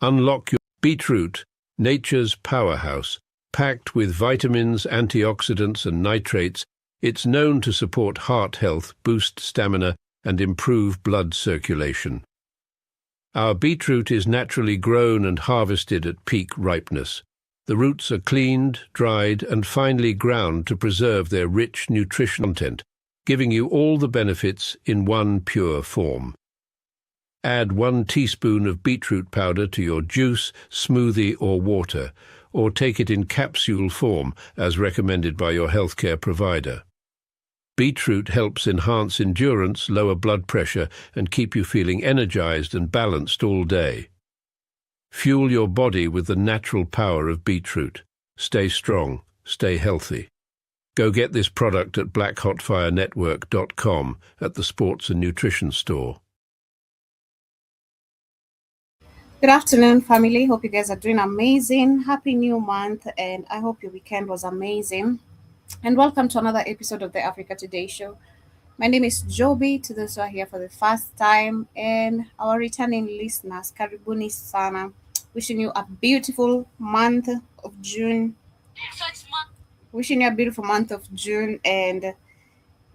Unlock your beetroot, nature's powerhouse. Packed with vitamins, antioxidants, and nitrates, it's known to support heart health, boost stamina, and improve blood circulation. Our beetroot is naturally grown and harvested at peak ripeness. The roots are cleaned, dried, and finely ground to preserve their rich nutritional content, giving you all the benefits in one pure form. Add 1 teaspoon of beetroot powder to your juice, smoothie, or water, or take it in capsule form as recommended by your healthcare provider. Beetroot helps enhance endurance, lower blood pressure, and keep you feeling energized and balanced all day. Fuel your body with the natural power of beetroot. Stay strong, stay healthy. Go get this product at blackhotfirenetwork.com at the Sports and Nutrition Store. Good afternoon, family. Hope you guys are doing amazing. Happy new month, and I hope your weekend was amazing. And welcome to another episode of the Africa Today Show. My name is Joby, to those who are here for the first time, and our returning listeners, karibuni sana. Wishing you a beautiful month of June. Wishing you a beautiful month of June, and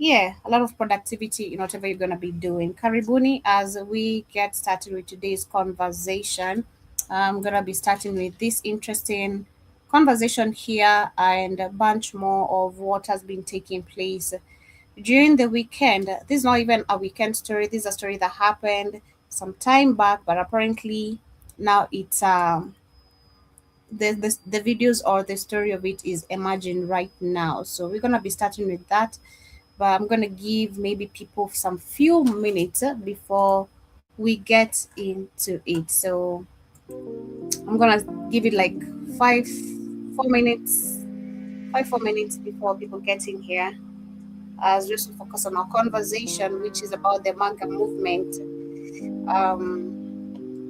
a lot of productivity in whatever you're going to be doing. Karibuni, as we get started with today's conversation. I'm going to be starting with this interesting conversation here and a bunch more of what has been taking place during the weekend. This is not even a weekend story. This is a story that happened some time back, but apparently now it's the videos or the story of it is emerging right now. So we're going to be starting with that, but I'm going to give maybe people some few minutes before we get into it. So I'm going to give it like 4 minutes before people get in here, as we also focus on our conversation, which is about the Maga movement,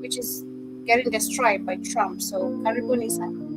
which is getting destroyed by Trump. So karibuni sana.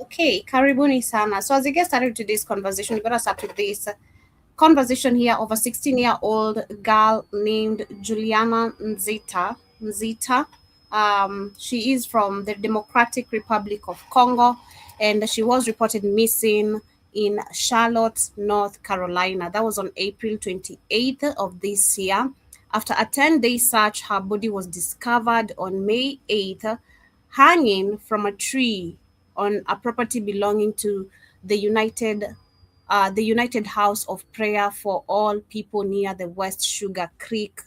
Okay, karibuni sana. So as we get started today's conversation, we're going to start with this conversation here of a 16-year-old girl named Juliana Nzita. She is from the Democratic Republic of Congo, and she was reported missing in Charlotte, North Carolina. That was on April 28th of this year. After a 10-day search, her body was discovered on May 8th, hanging from a tree on a property belonging to the United House of Prayer for All People near the West Sugar Creek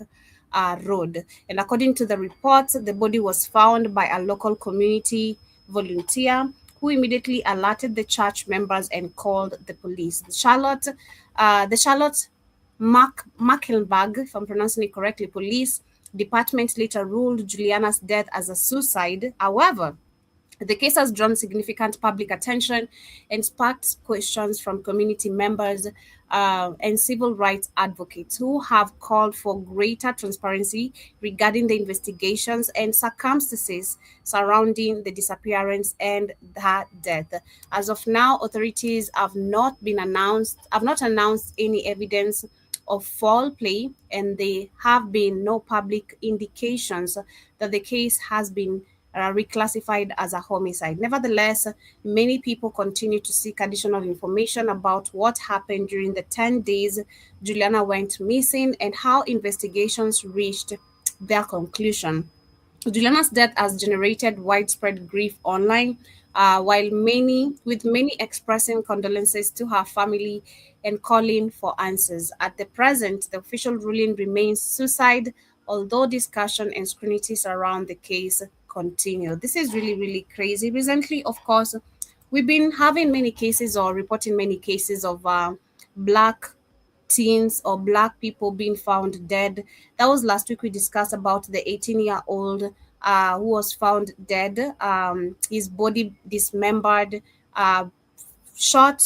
Road. And according to the reports, the body was found by a local community volunteer who immediately alerted the church members and called the police. The Charlotte Makelbag, if I'm pronouncing it correctly, police department later ruled Juliana's death as a suicide. However, the case has drawn significant public attention and sparked questions from community members and civil rights advocates who have called for greater transparency regarding the investigations and circumstances surrounding the disappearance and her death. As of now, authorities have not announced any evidence of foul play, and there have been no public indications that the case has been reclassified as a homicide. Nevertheless, many people continue to seek additional information about what happened during the 10 days Juliana went missing and how investigations reached their conclusion. Juliana's death has generated widespread grief online, with many expressing condolences to her family and calling for answers. At the present, the official ruling remains suicide, although discussion and scrutiny around the case continue. This is really, really crazy. Recently, of course, we've been having many cases or reporting many cases of black teens or black people being found dead. That was last week. We discussed about the 18-year-old who was found dead, his body dismembered, uh, shot,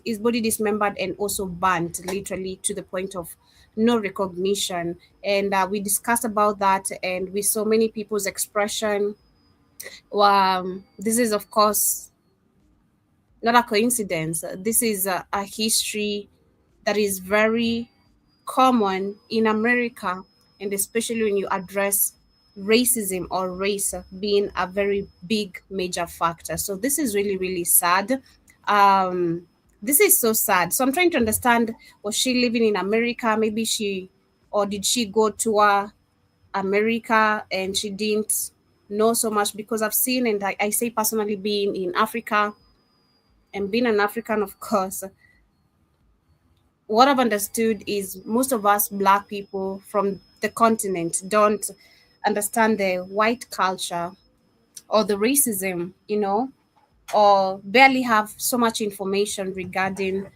his body dismembered, and also burnt, literally to the point of no recognition. And we discussed about that, and we saw many people's expression. This is, of course, not a coincidence. This is a history that is very common in America, and especially when you address racism or race being a very big major factor. So this is really, really sad. Um, this is so sad. So I'm trying to understand, was she living in America? Maybe or did she go to America and she didn't know so much? Because I've seen, and I say personally, being in Africa and being an African, of course, what I've understood is most of us black people from the continent don't understand the white culture or the racism, or barely have so much information regarding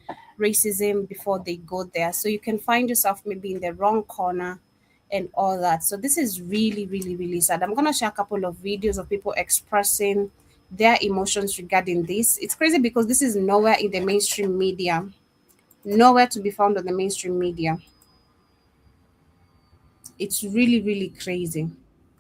racism before they go there. So you can find yourself maybe in the wrong corner and all that. So this is really, really, really sad. I'm going to share a couple of videos of people expressing their emotions regarding this. It's crazy because this is nowhere in the mainstream media, nowhere to be found on the mainstream media. It's really, really crazy.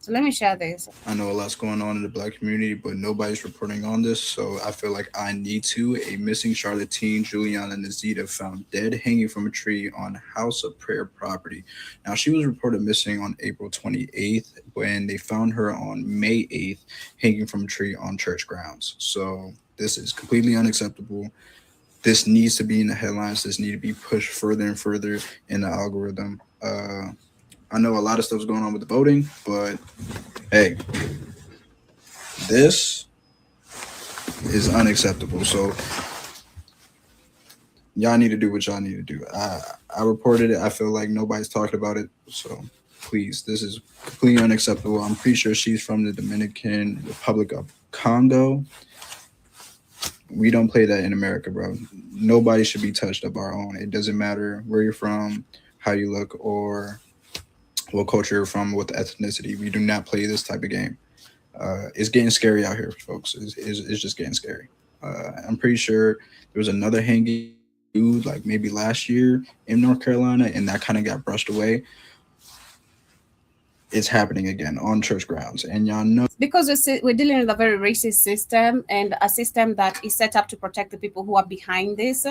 So let me share this. I know a lot's going on in the black community, but nobody's reporting on this, so I feel like I need to. A missing Charlotte teen, Juliana Nazita, found dead hanging from a tree on House of Prayer property. Now, she was reported missing on April 28th when they found her on May 8th hanging from a tree on church grounds. So this is completely unacceptable. This needs to be in the headlines. This needs to be pushed further and further in the algorithm. I know a lot of stuff's going on with the voting, but hey, this is unacceptable. So y'all need to do what y'all need to do. I reported it. I feel like nobody's talking about it. So please, this is completely unacceptable. I'm pretty sure she's from the Dominican Republic of Congo. We don't play that in America, bro. Nobody should be touched of our own. It doesn't matter where you're from, how you look, or what culture you're from, what ethnicity. We do not play this type of game. It's getting scary out here, folks. It's just getting scary. I'm pretty sure there was another hanging dude, like maybe last year in North Carolina, and that kind of got brushed away. It's happening again on church grounds, and y'all know because we're dealing with a very racist system, and a system that is set up to protect the people who are behind this.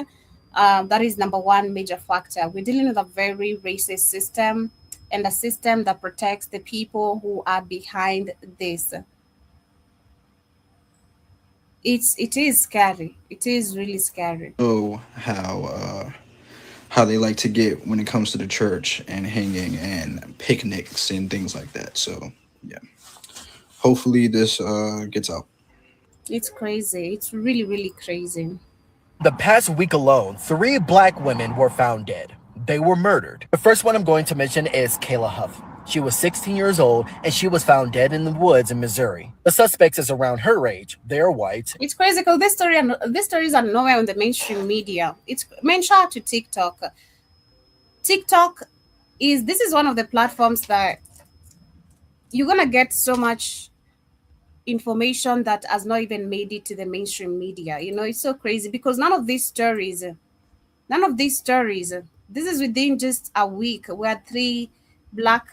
That is number one major factor. We're dealing with a very racist system, and a system that protects the people who are behind this. It is scary. It is really scary. How they like to get when it comes to the church and hanging and picnics and things like that. So yeah, hopefully this gets out. It's crazy. It's really, really crazy. The past week alone, 3 black women were found dead. They were murdered. The first one I'm going to mention is Kayla Huff. She was 16 years old and she was found dead in the woods in Missouri. The suspects is around her age. They are white. It's crazy because these stories are nowhere on the mainstream media. It's shout out to TikTok. TikTok this is one of the platforms that you're gonna get so much information that has not even made it to the mainstream media. It's so crazy because none of these stories, this is within just a week where three black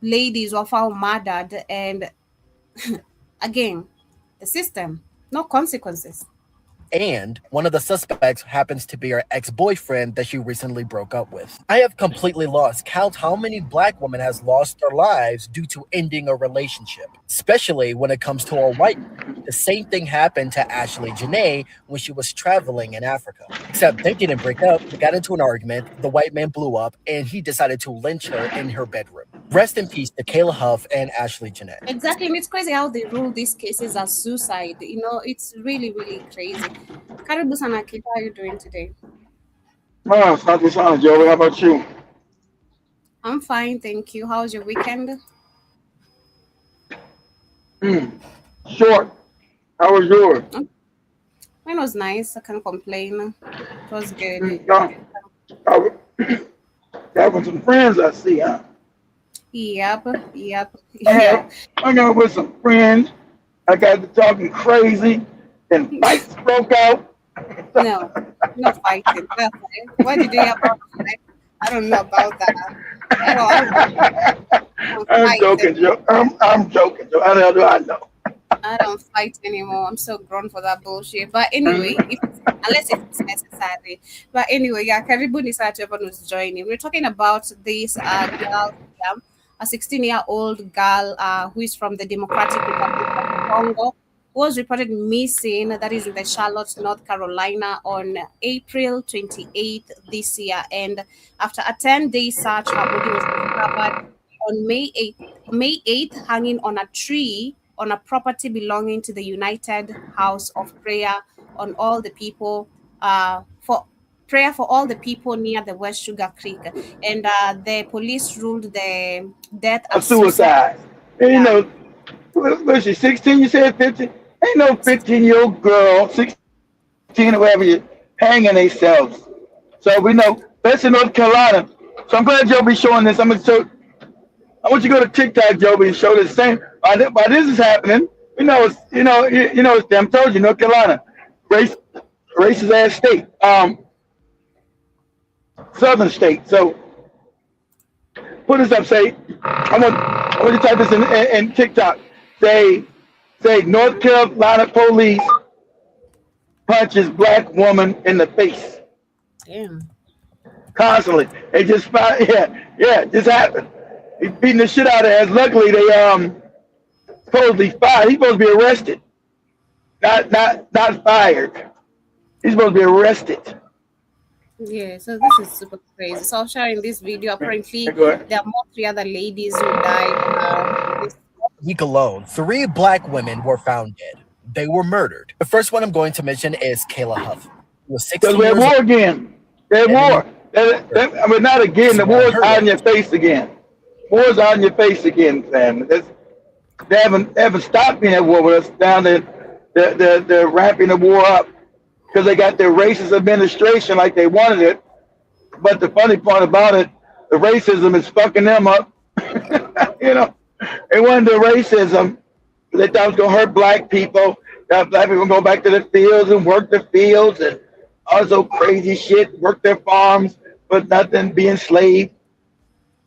ladies were found murdered, and again, the system, no consequences. And one of the suspects happens to be her ex-boyfriend that she recently broke up with. I have completely lost count how many black women has lost their lives due to ending a relationship, especially when it comes to a white. The same thing happened to Ashley Janae when she was traveling in Africa. Except they didn't break up, they got into an argument, the white man blew up, and he decided to lynch her in her bedroom. Rest in peace to Kayla Huff and Ashley Janae. Exactly, and it's crazy how they rule these cases as suicide. It's really, really crazy. Karibu sana Kate, how are you doing today? Oh, it's not this on, Joey. How about you? I'm fine, thank you. How's your weekend? Short. How was yours? Mine was nice. I can't complain. It was good. Mm, I, got with some friends I see, huh? Yep, I yeah. got, I got with some friends. I got to talking crazy, and fights broke out. No, not fighting. That's it. What did you hear about fight? I don't know about that. I don't I'm fight. joking, Joe. I'm joking, Joe. How the hell do I know? I don't fight anymore. I'm so grown for that bullshit. But anyway, unless it's necessary. But anyway, yeah, Karibu Nisa, everyone who's joining. We're talking about this girl, yeah, a 16-year-old girl who is from the Democratic Republic of Congo, who was reported missing, that is in the Charlotte, North Carolina, on April 28th this year. And after a 10-day search, her body was discovered on May 8th, hanging on a tree on a property belonging to the United House of Prayer on all the people for prayer for all the people near the West Sugar Creek. And the police ruled the death A as suicide. suicide. And, Yeah, was she 16? You said 15? Ain't no 15-year-old girl, 16 or whatever, you hanging themselves. So we know that's in North Carolina. So I'm glad you'll be showing this. I want you to go to TikTok, Joby, and show this same. While this is happening, it's them. Told you, North Carolina, race, racist ass state, southern state. So put this up. Say, I want you to type this in TikTok. Say North Carolina police punches black woman in the face damn. constantly. They just find, yeah, it just happened. He's beating the shit out of her. Luckily, they supposedly fired. He's supposed to be arrested, not fired. He's supposed to be arrested. Yeah, so this is super crazy. So sharing this video, apparently Go ahead. there are more three other ladies who died. This Week alone, 3 black women were found dead. They were murdered. The first one I'm going to mention is Kayla Huff. She was Because 16 we have years war old. again. There's war. I mean, not again. The war's out in your face again. War's out in your face again, fam. They haven't stopped being at war with us. Down there, they're ramping the war up because they got their racist administration like they wanted it. But the funny part about it, the racism is fucking them up. you know, they wanted the racism. They thought it was gonna hurt black people. That black people gonna go back to the fields and work the fields and also crazy shit, work their farms, but nothing, be enslaved.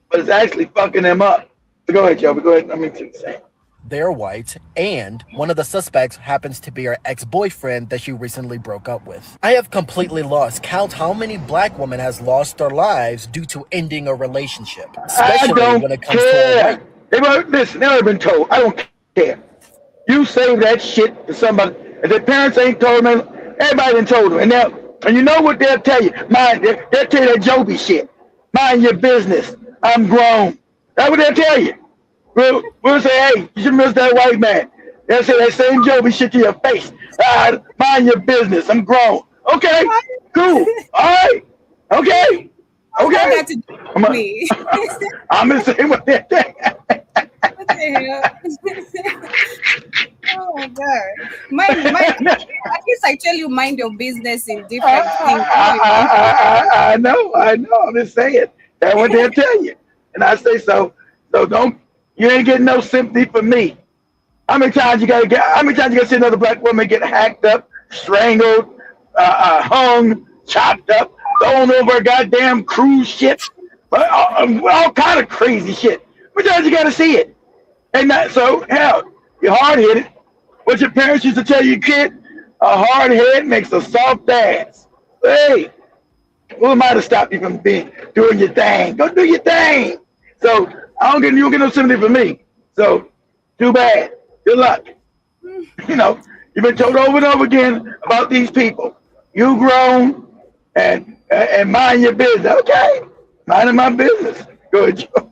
But it's actually fucking them up. So go ahead, Joe. Go ahead. I mean, say. They're white, and one of the suspects happens to be her ex-boyfriend that she recently broke up with. I have completely lost count how many black women has lost their lives due to ending a relationship, I especially when it don't comes to a care. white. Listen, they already been told. I don't care. You say that shit to somebody. If their parents ain't told them, everybody done told them. And you know what they'll tell you? They'll tell you that Joby shit. Mind your business. I'm grown. That's what they'll tell you. We'll say, hey, you should miss that white man. They'll say that same Joby shit to your face. Mind your business. I'm grown. Okay, cool. All right. Okay. What's that Okay. got to do with me? I'm the same way. Yeah. Oh my god. At least I tell you mind your business in different things. You know, you mind your business. I know. I'm just saying. That's what they'll tell you. And I say so. So don't, you ain't getting no sympathy from me. How many times you gotta see another black woman get hacked up, strangled, hung, chopped up, thrown over a goddamn cruise ship, all kind of crazy shit. How many times you gotta see it? And that, so hell, you're hard headed. What your parents used to tell you, kid, a hard head makes a soft ass. Hey, who am I to stop you from doing your thing? Go do your thing. So you don't get no sympathy from me. So too bad. Good luck. You know, you've been told over and over again about these people. You grown and mind your business. Okay, minding my business. Good job.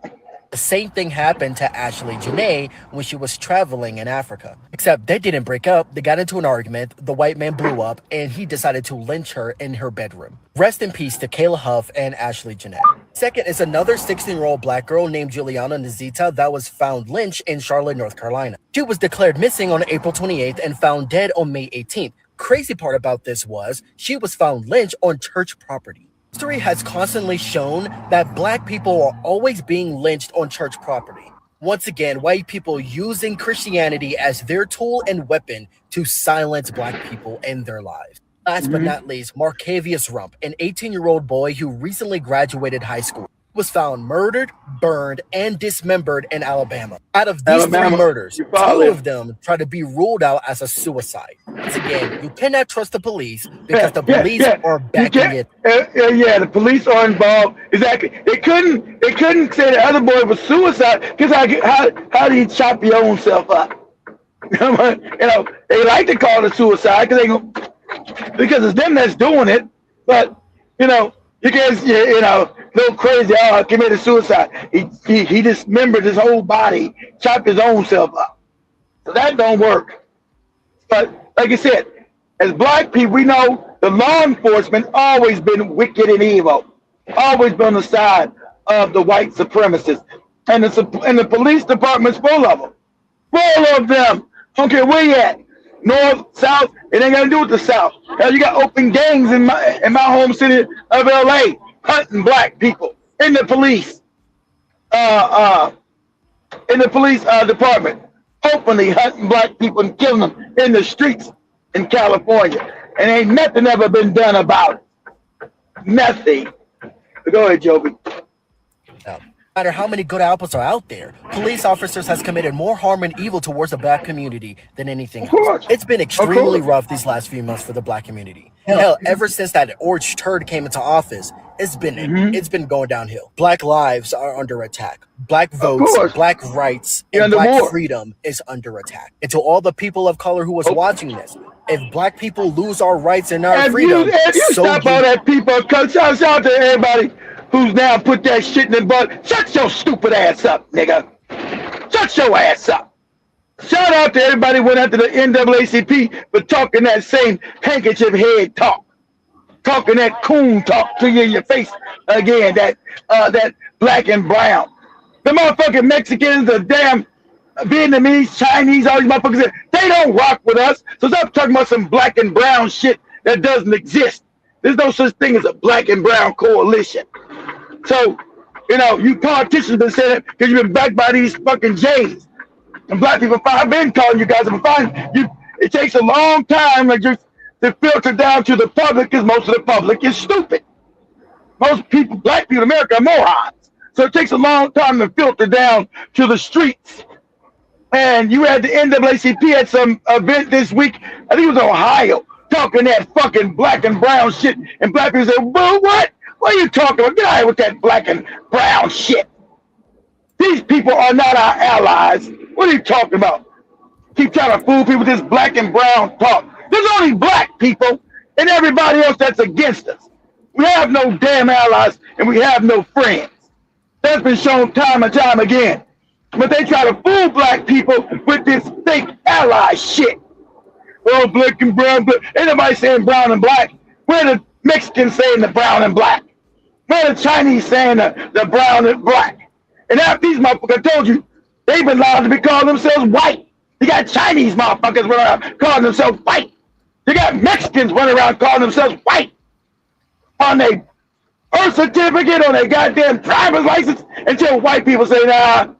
The same thing happened to Ashley Janae when she was traveling in Africa. Except they didn't break up, they got into an argument, the white man blew up, and he decided to lynch her in her bedroom. Rest in peace to Kayla Huff and Ashley Janae. Second is another 16-year-old black girl named Juliana Nazita that was found lynched in Charlotte, North Carolina. She was declared missing on April 28th and found dead on May 18th. Crazy part about this was she was found lynched on church property. History has constantly shown that black people are always being lynched on church property. Once again, white people using Christianity as their tool and weapon to silence black people in their lives. Last but not least, Marcavius Rump, an 18-year-old boy who recently graduated high school, was found murdered, burned, and dismembered in Alabama. Out of these three murders, two of them try to be ruled out as a suicide. Once again, you cannot trust the police because the police are backing it. The police are involved. Exactly. They couldn't say the other boy was suicide because how do you chop your own self up? You know, they like to call it suicide because it's them that's doing it. But you know, you guys, go crazy. Oh, committed suicide. He dismembered his whole body, chopped his own self up. So that don't work. But like I said, as black people, we know the law enforcement always been wicked and evil, always been on the side of the white supremacists, and the police department's full of them, full of them. Don't care where you at, north, south. It ain't got to do with the south. Hell, you got open gangs in my home city of LA, hunting black people in the police, department, openly hunting black people and killing them in the streets in California, and ain't nothing ever been done about it. Nothing. Go ahead, Joby. No matter how many good apples are out there, police officers has committed more harm and evil towards the black community than anything else. It's been extremely rough these last few months for the black community. Hell, ever since that orange turd came into office, it's been going downhill. Black lives are under attack. Black votes, black rights, and black freedom is under attack. And to all the people of color who was watching this, if black people lose our rights and our freedom, stop all that people. Shout out to everybody who's now put that shit in the butt. Shut your stupid ass up, nigga. Shut your ass up. Shout out to everybody who went after the NAACP for talking that same handkerchief head talk. Talking that coon talk to you in your face again, that black and brown. The motherfucking Mexicans, the damn Vietnamese, Chinese, all these motherfuckers, they don't rock with us. So stop talking about some black and brown shit that doesn't exist. There's no such thing as a black and brown coalition. So, you politicians been saying it because you've been backed by these fucking Jays. And black people, I've been calling you guys, it takes a long time to filter down to the public because most of the public is stupid. Most people, black people in America, are morons. So it takes a long time to filter down to the streets. And you had the NAACP at some event this week, I think it was Ohio, talking that fucking black and brown shit. And black people say, well, what? What are you talking about? Get out of here with that black and brown shit. These people are not our allies. What are you talking about? Keep trying to fool people with this black and brown talk. There's only black people and everybody else that's against us. We have no damn allies and we have no friends. That's been shown time and time again. But they try to fool black people with this fake ally shit. Oh, black and brown, black. Ain't nobody saying brown and black. We're the Mexicans saying the brown and black. We're the Chinese saying the brown and black. And after these motherfuckers, I told you, They've been allowed to be calling themselves white. You got Chinese motherfuckers running around calling themselves white. You got Mexicans running around calling themselves white. On their birth certificate, on their goddamn driver's license, until white people say, nah,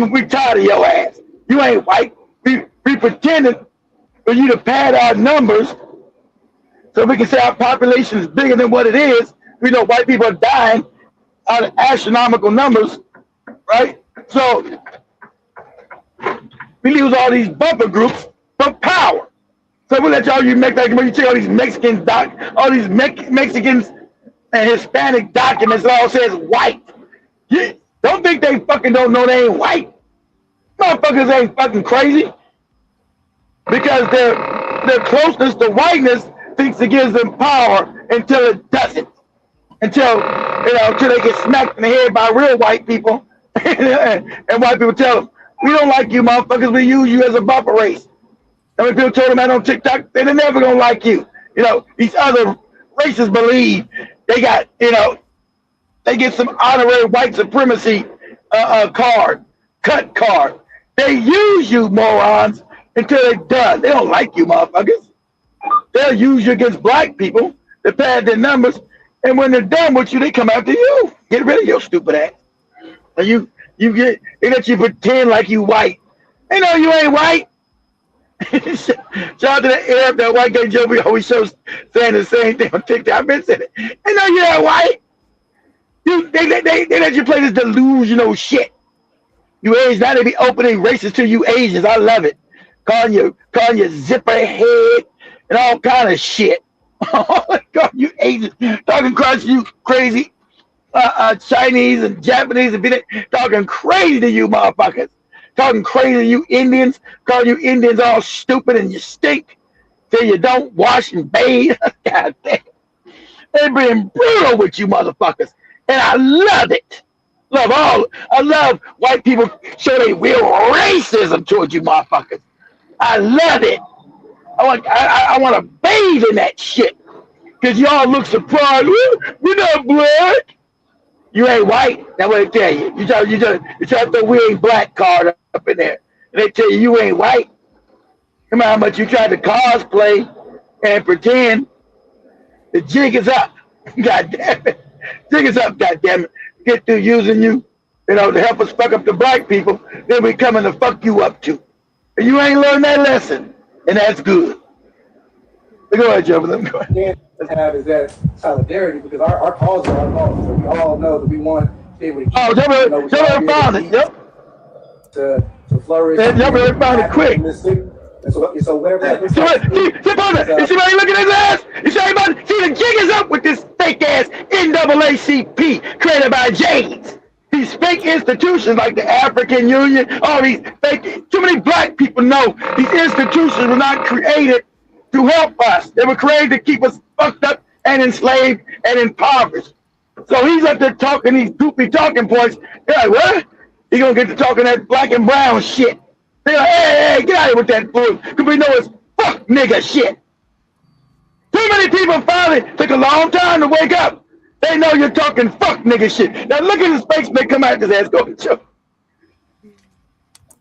we tired of your ass. You ain't white. We pretending for you to pad our numbers so we can say our population is bigger than what it is. We know white people are dying out of astronomical numbers, right? So we use all these bumper groups for power. So we let y'all, you make like when you check all these Mexicans, all these Mexicans and Hispanic documents, it all says white. You don't think they fucking don't know they ain't white. Motherfuckers ain't fucking crazy. Because their closeness to whiteness thinks it gives them power until it doesn't. Until they get smacked in the head by real white people. And white people tell them, we don't like you motherfuckers, we use you as a buffer race. And when people told them that on TikTok, they're never gonna like you. These other races believe they got, they get some honorary white supremacy cut card. They use you morons until they're done. They don't like you motherfuckers. They'll use you against black people to pad their numbers, and when they're done with you, they come after you. Get rid of your stupid ass. And they let you pretend like you white. They know you ain't white. Shout out to that white guy Joe. We always shows saying the same thing on TikTok. I've been saying it. They know you ain't white. They let you play this delusional shit. You Asians, now they be opening races to you Asians. I love it. Calling you zipper head and all kind of shit. God, you Asians talking across you crazy Chinese and Japanese and talking crazy to you motherfuckers. Talking crazy to you Indians. Calling you Indians all stupid and you stink till you don't wash and bathe. God damn. They're being brutal with you motherfuckers. And I love it. I love white people show their real racism towards you motherfuckers. I love it. I want to bathe in that shit. Because y'all look surprised. We're not black. You ain't white. That's what they tell you. You try to throw we ain't black card up in there. And they tell you ain't white. Come on, how much you tried to cosplay and pretend. The jig is up. God damn it. Jig is up, god damn it. Get through using you, to help us fuck up the black people. Then we coming to fuck you up too. And you ain't learned that lesson. And that's good. Go ahead, Joe. Go ahead. Have is that solidarity, because our cause is our cause. So we all know that we want to be able to keep, Joe found it. Yep. To flourish. Joe found it quick. And so whatever happens. You see why he looking at his ass? You see the jig is up with this fake ass NAACP created by James. These fake institutions like the African Union, all these fake. Too many black people know these institutions were not created to help us. They were created to keep us fucked up and enslaved and impoverished. So he's up there talking these goofy talking points. They're like, what? He gonna get to talking that black and brown shit. They're like, hey, get out of here with that fool. Because we know it's fuck nigga shit. Too many people finally took a long time to wake up. They know you're talking fuck nigga shit. Now look at his face when they come out his ass going, Joe.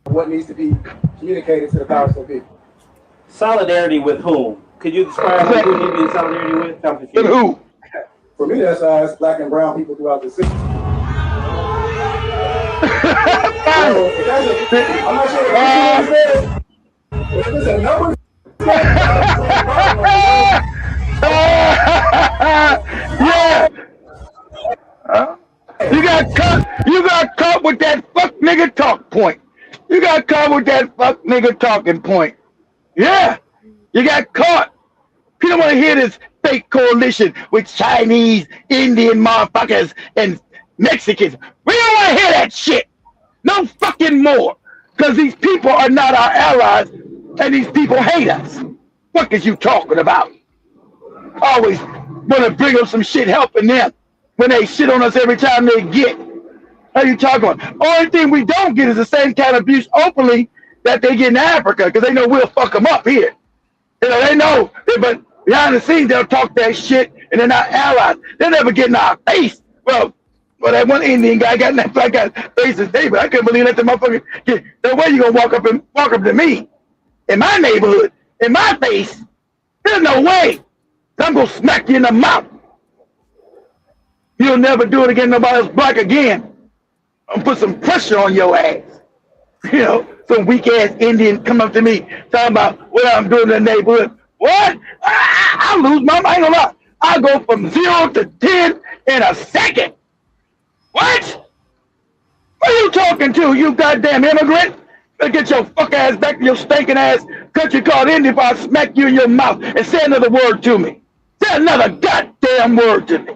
What needs to be communicated to the powerful people? Solidarity with whom? Could you describe who you need to be in solidarity with? With who? For me, that's it's black and brown people throughout the city. I'm not sure if there's a number. Yeah. You got caught with that fuck nigga talk point. You got caught with that fuck nigga talking point. Yeah. You got caught. You don't want to hear this fake coalition with Chinese, Indian motherfuckers and Mexicans. We don't want to hear that shit. No fucking more. Because these people are not our allies and these people hate us. What is you talking about? Always want to bring up some shit helping them when they shit on us every time they get. How you talking about? Only thing we don't get is the same kind of abuse openly that they get in Africa because they know we'll fuck them up here. They know, but behind the scenes they'll talk that shit and they're not allies. They'll never get in our face. Well, Well, that one Indian guy got in that black guy's face today, but I couldn't believe that the motherfucker. No way you gonna walk up to me in my neighborhood, in my face. There's no way. I'm gonna smack you in the mouth. You'll never do it again. Nobody else black again. I'll put some pressure on your ass. You know, some weak ass Indian come up to me talking about what I'm doing in the neighborhood. What? I'll lose my mind. I ain't gonna lie. I'll go from 0 to 10 in a second. What? Who are you talking to, you goddamn immigrant? Better get your fuck ass back to your stinking ass country called India if I smack you in your mouth and say another word to me. Say another goddamn word to me.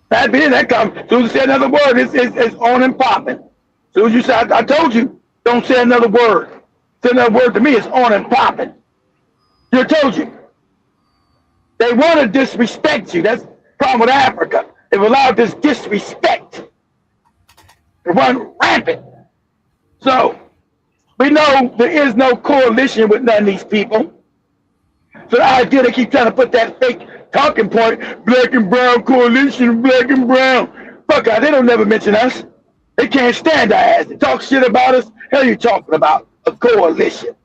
That being that comes, as soon as you say another word, it's on and popping. As soon as you say, I told you, don't say another word. Say another word to me, it's on and popping. I told you. They want to disrespect you. That's the problem with Africa. They've allowed this disrespect to run rampant. So, we know there is no coalition with none of these people. So the idea they keep trying to put that fake talking point, black and brown coalition, black and brown. Fuck out, they don't never mention us. They can't stand our ass. They talk shit about us. Hell you talking about? A coalition.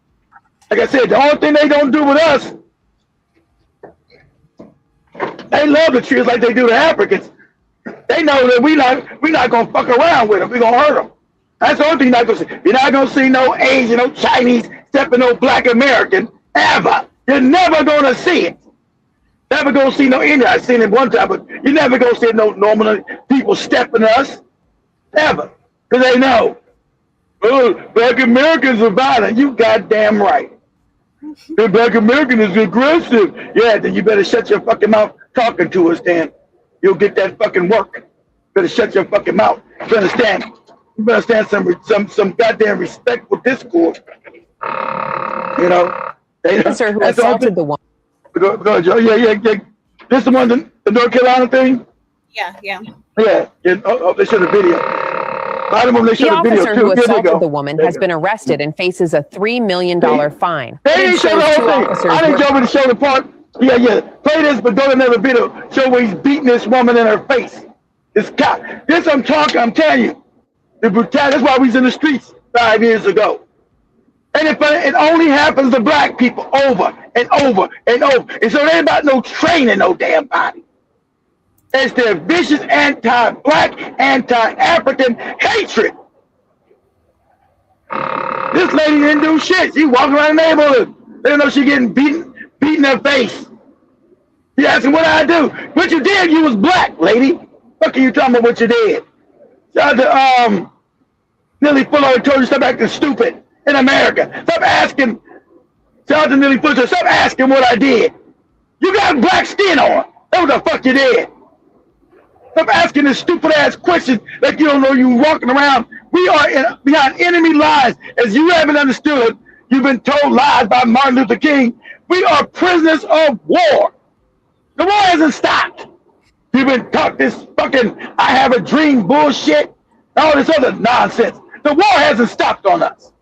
Like I said, the only thing they don't do with us, they love to treat us like they do the Africans. They know that we not gonna fuck around with them. We gonna hurt them. That's the only thing you're not gonna see. You're not gonna see no Asian, no Chinese stepping no black American ever. You're never gonna see it. Never gonna see no Indian. I've seen it one time, but you're never gonna see no normal people stepping us ever, because they know. Oh, black Americans are violent. You goddamn right. The black American is aggressive. Yeah, then you better shut your fucking mouth talking to us, then. You'll get that fucking work. Better shut your fucking mouth. You understand? You better understand some goddamn respectful discourse. You know? Officer who assaulted the woman. Go ahead, Joe. Yeah. This the one, the North Carolina thing? Yeah. Yeah. Oh, they showed a video. The officer who assaulted the woman has been arrested and faces a $3 million fine. They didn't show the whole thing. I didn't go over to show the part. Yeah. Play this, but go to another video. Show where he's beating this woman in her face. This I'm telling you. The brutality, that's why we was in the streets 5 years ago. And it only happens to black people over and over and over. And so they ain't about no training no damn body. It's their vicious anti-black, anti-African hatred. This lady didn't do shit. She walking around the neighborhood. They don't know she getting beaten in her face. She asking what I do. What you did, you was black, lady. Fuck are you talking about what you did? Shout out to Nelly Fuller told you stop acting stupid in America. Stop asking. Shout out to Nelly Fuller. Stop asking what I did. You got black skin on. That's what the fuck you did. Stop asking this stupid ass questions like you don't know you walking around. We are behind enemy lines. As you haven't understood, you've been told lies by Martin Luther King. We are prisoners of war. The war hasn't stopped. You've been taught this fucking I have a dream bullshit, all this other nonsense. The war hasn't stopped on us.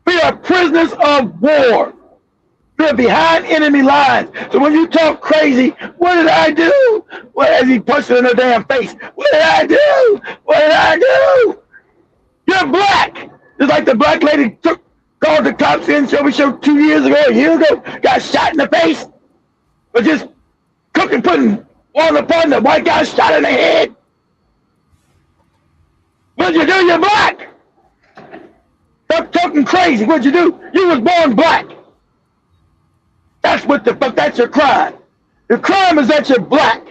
We are prisoners of war. We're behind enemy lines. So when you talk crazy, what did I do? What as he punched her in her damn face? What did I do? What did I do? You're black. Just like the black lady called the cops in, show 2 years ago, a year ago, got shot in the face. But just putting one upon the white guy shot in the head. What'd you do? You're black. Stop talking crazy. What'd you do? You was born black. That's what the fuck, that's your crime. Your crime is that you're black.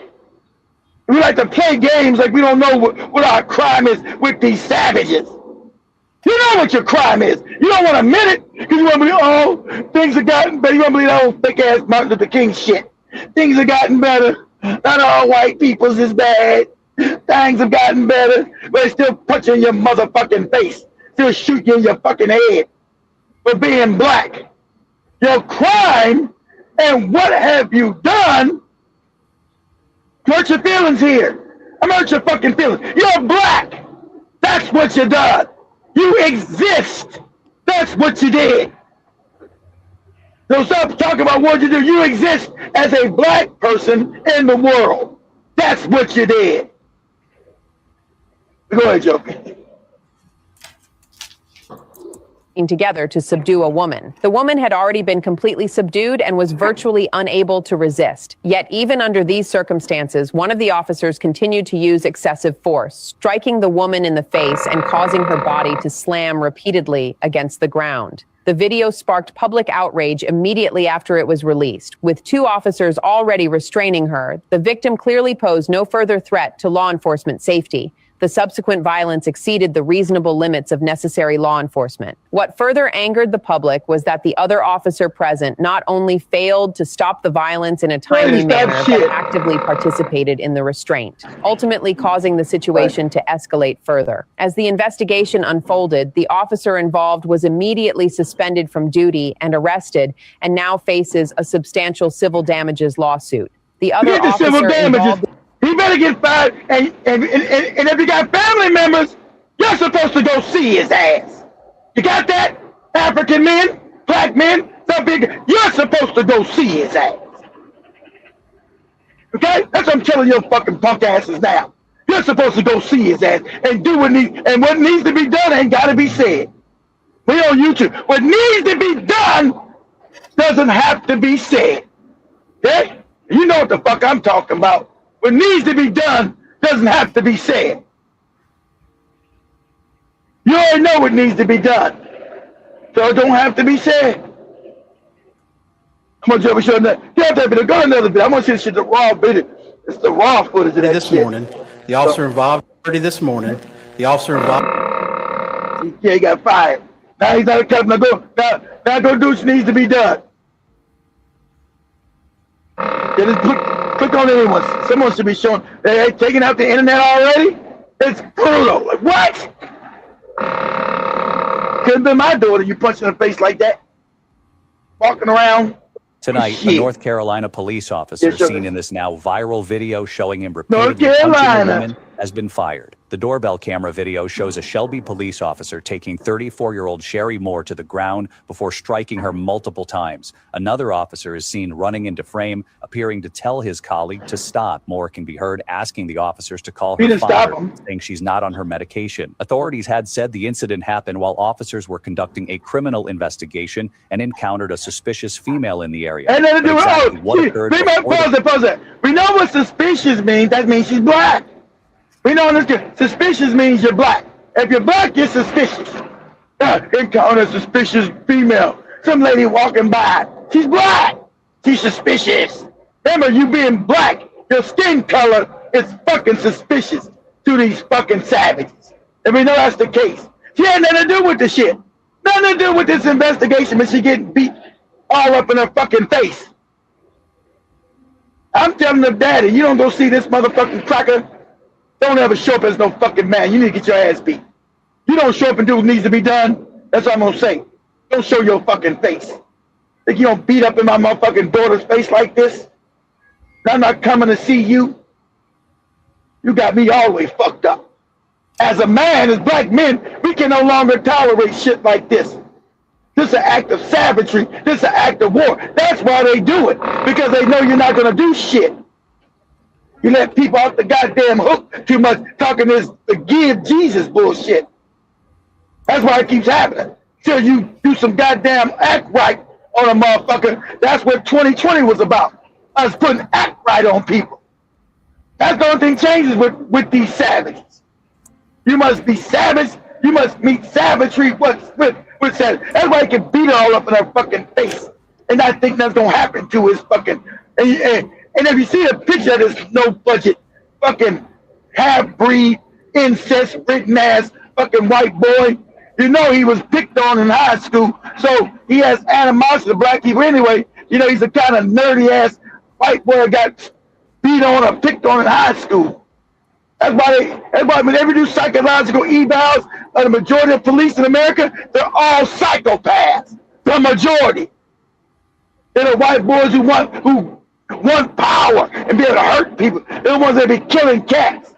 We like to play games like we don't know what our crime is with these savages. You know what your crime is. You don't want to admit it because you want to believe, oh, things have gotten better. You want to believe that old fake ass Martin Luther King shit. Things have gotten better. Not all white people's is bad. Things have gotten better. But they still punch you in your motherfucking face. Still shoot you in your fucking head for being black. Your crime and what have you done hurt your feelings here. I'm hurt your fucking feelings. You're black. That's what you done. You exist. That's what you did. So stop talking about what you do. You exist as a black person in the world. That's what you did. Go ahead, Joker. Together to subdue a woman. The woman had already been completely subdued and was virtually unable to resist. Yet even under these circumstances, one of the officers continued to use excessive force, striking the woman in the face and causing her body to slam repeatedly against the ground. The video sparked public outrage immediately after it was released. With 2 officers already restraining her, the victim clearly posed no further threat to law enforcement safety. The subsequent violence exceeded the reasonable limits of necessary law enforcement. What further angered the public was that the other officer present not only failed to stop the violence in a timely manner, but actively participated in the restraint, ultimately causing the situation to escalate further. As the investigation unfolded, the officer involved was immediately suspended from duty and arrested, and now faces a substantial civil damages lawsuit. The other officer involved... He better get fired, and if you got family members, you're supposed to go see his ass. You got that? African men, black men, some big, you're supposed to go see his ass. Okay? That's what I'm telling your fucking punk asses now. You're supposed to go see his ass and do what needs to be done ain't gotta be said. We on YouTube. What needs to be done doesn't have to be said. Okay? You know what the fuck I'm talking about. What needs to be done doesn't have to be said. You already know what needs to be done. So it don't have to be said. I'm gonna show that. Yeah, that go another bit. I'm gonna see this shit, the raw video. It's the raw footage of that this shit. Morning. The officer involved this morning. The officer involved. Yeah, he got fired. Now he's not a cop. Now go do what needs to be done. Yeah, just click on anyone. Someone should be showing. They're taking out the internet already. It's brutal. Like, what? Could have been my daughter. You punch in the face like that, walking around. Tonight, a North Carolina police officer seen in this now viral video showing him repeatedly punching a woman has been fired. The doorbell camera video shows a Shelby police officer taking 34-year-old Sherry Moore to the ground before striking her multiple times. Another officer is seen running into frame, appearing to tell his colleague to stop. Moore can be heard asking the officers to call her father, saying she's not on her medication. Authorities had said the incident happened while officers were conducting a criminal investigation and encountered a suspicious female in the area. And then pause it. We know what suspicious means. That means she's black. We know this. Suspicious means you're black. If you're black, you're suspicious. Encounter a suspicious female. Some lady walking by. She's black. She's suspicious. Remember, you being black, your skin color is fucking suspicious to these fucking savages. And we know that's the case. She had nothing to do with the shit. Nothing to do with this investigation, but she getting beat all up in her fucking face. I'm telling the daddy, you don't go see this motherfucking cracker. Don't ever show up as no fucking man. You need to get your ass beat. You don't show up and do what needs to be done. That's what I'm gonna say. Don't show your fucking face. Think you don't beat up in my motherfucking daughter's face like this? I'm not coming to see you. You got me all the way fucked up. As a man, as black men, we can no longer tolerate shit like this. This is an act of savagery. This is an act of war. That's why they do it. Because they know you're not gonna do shit. You let people off the goddamn hook too much talking this give Jesus bullshit. That's why it keeps happening. Till you do some goddamn act right on a motherfucker. That's what 2020 was about. Us putting act right on people. That's the only thing changes with these savages. You must be savage. You must meet savagery with savage. That's why he can beat it all up in her fucking face. And I think that's gonna happen to his fucking and if you see a picture of this no-budget, fucking half-breed, incest-ridden ass fucking white boy, you know he was picked on in high school, so he has animosity to black people anyway. You know, he's a kind of nerdy-ass white boy that got beat on or picked on in high school. That's why when they do psychological evals of the majority of police in America, they're all psychopaths. The majority. They're the white boys who want power and be able to hurt people. They're the ones that be killing cats.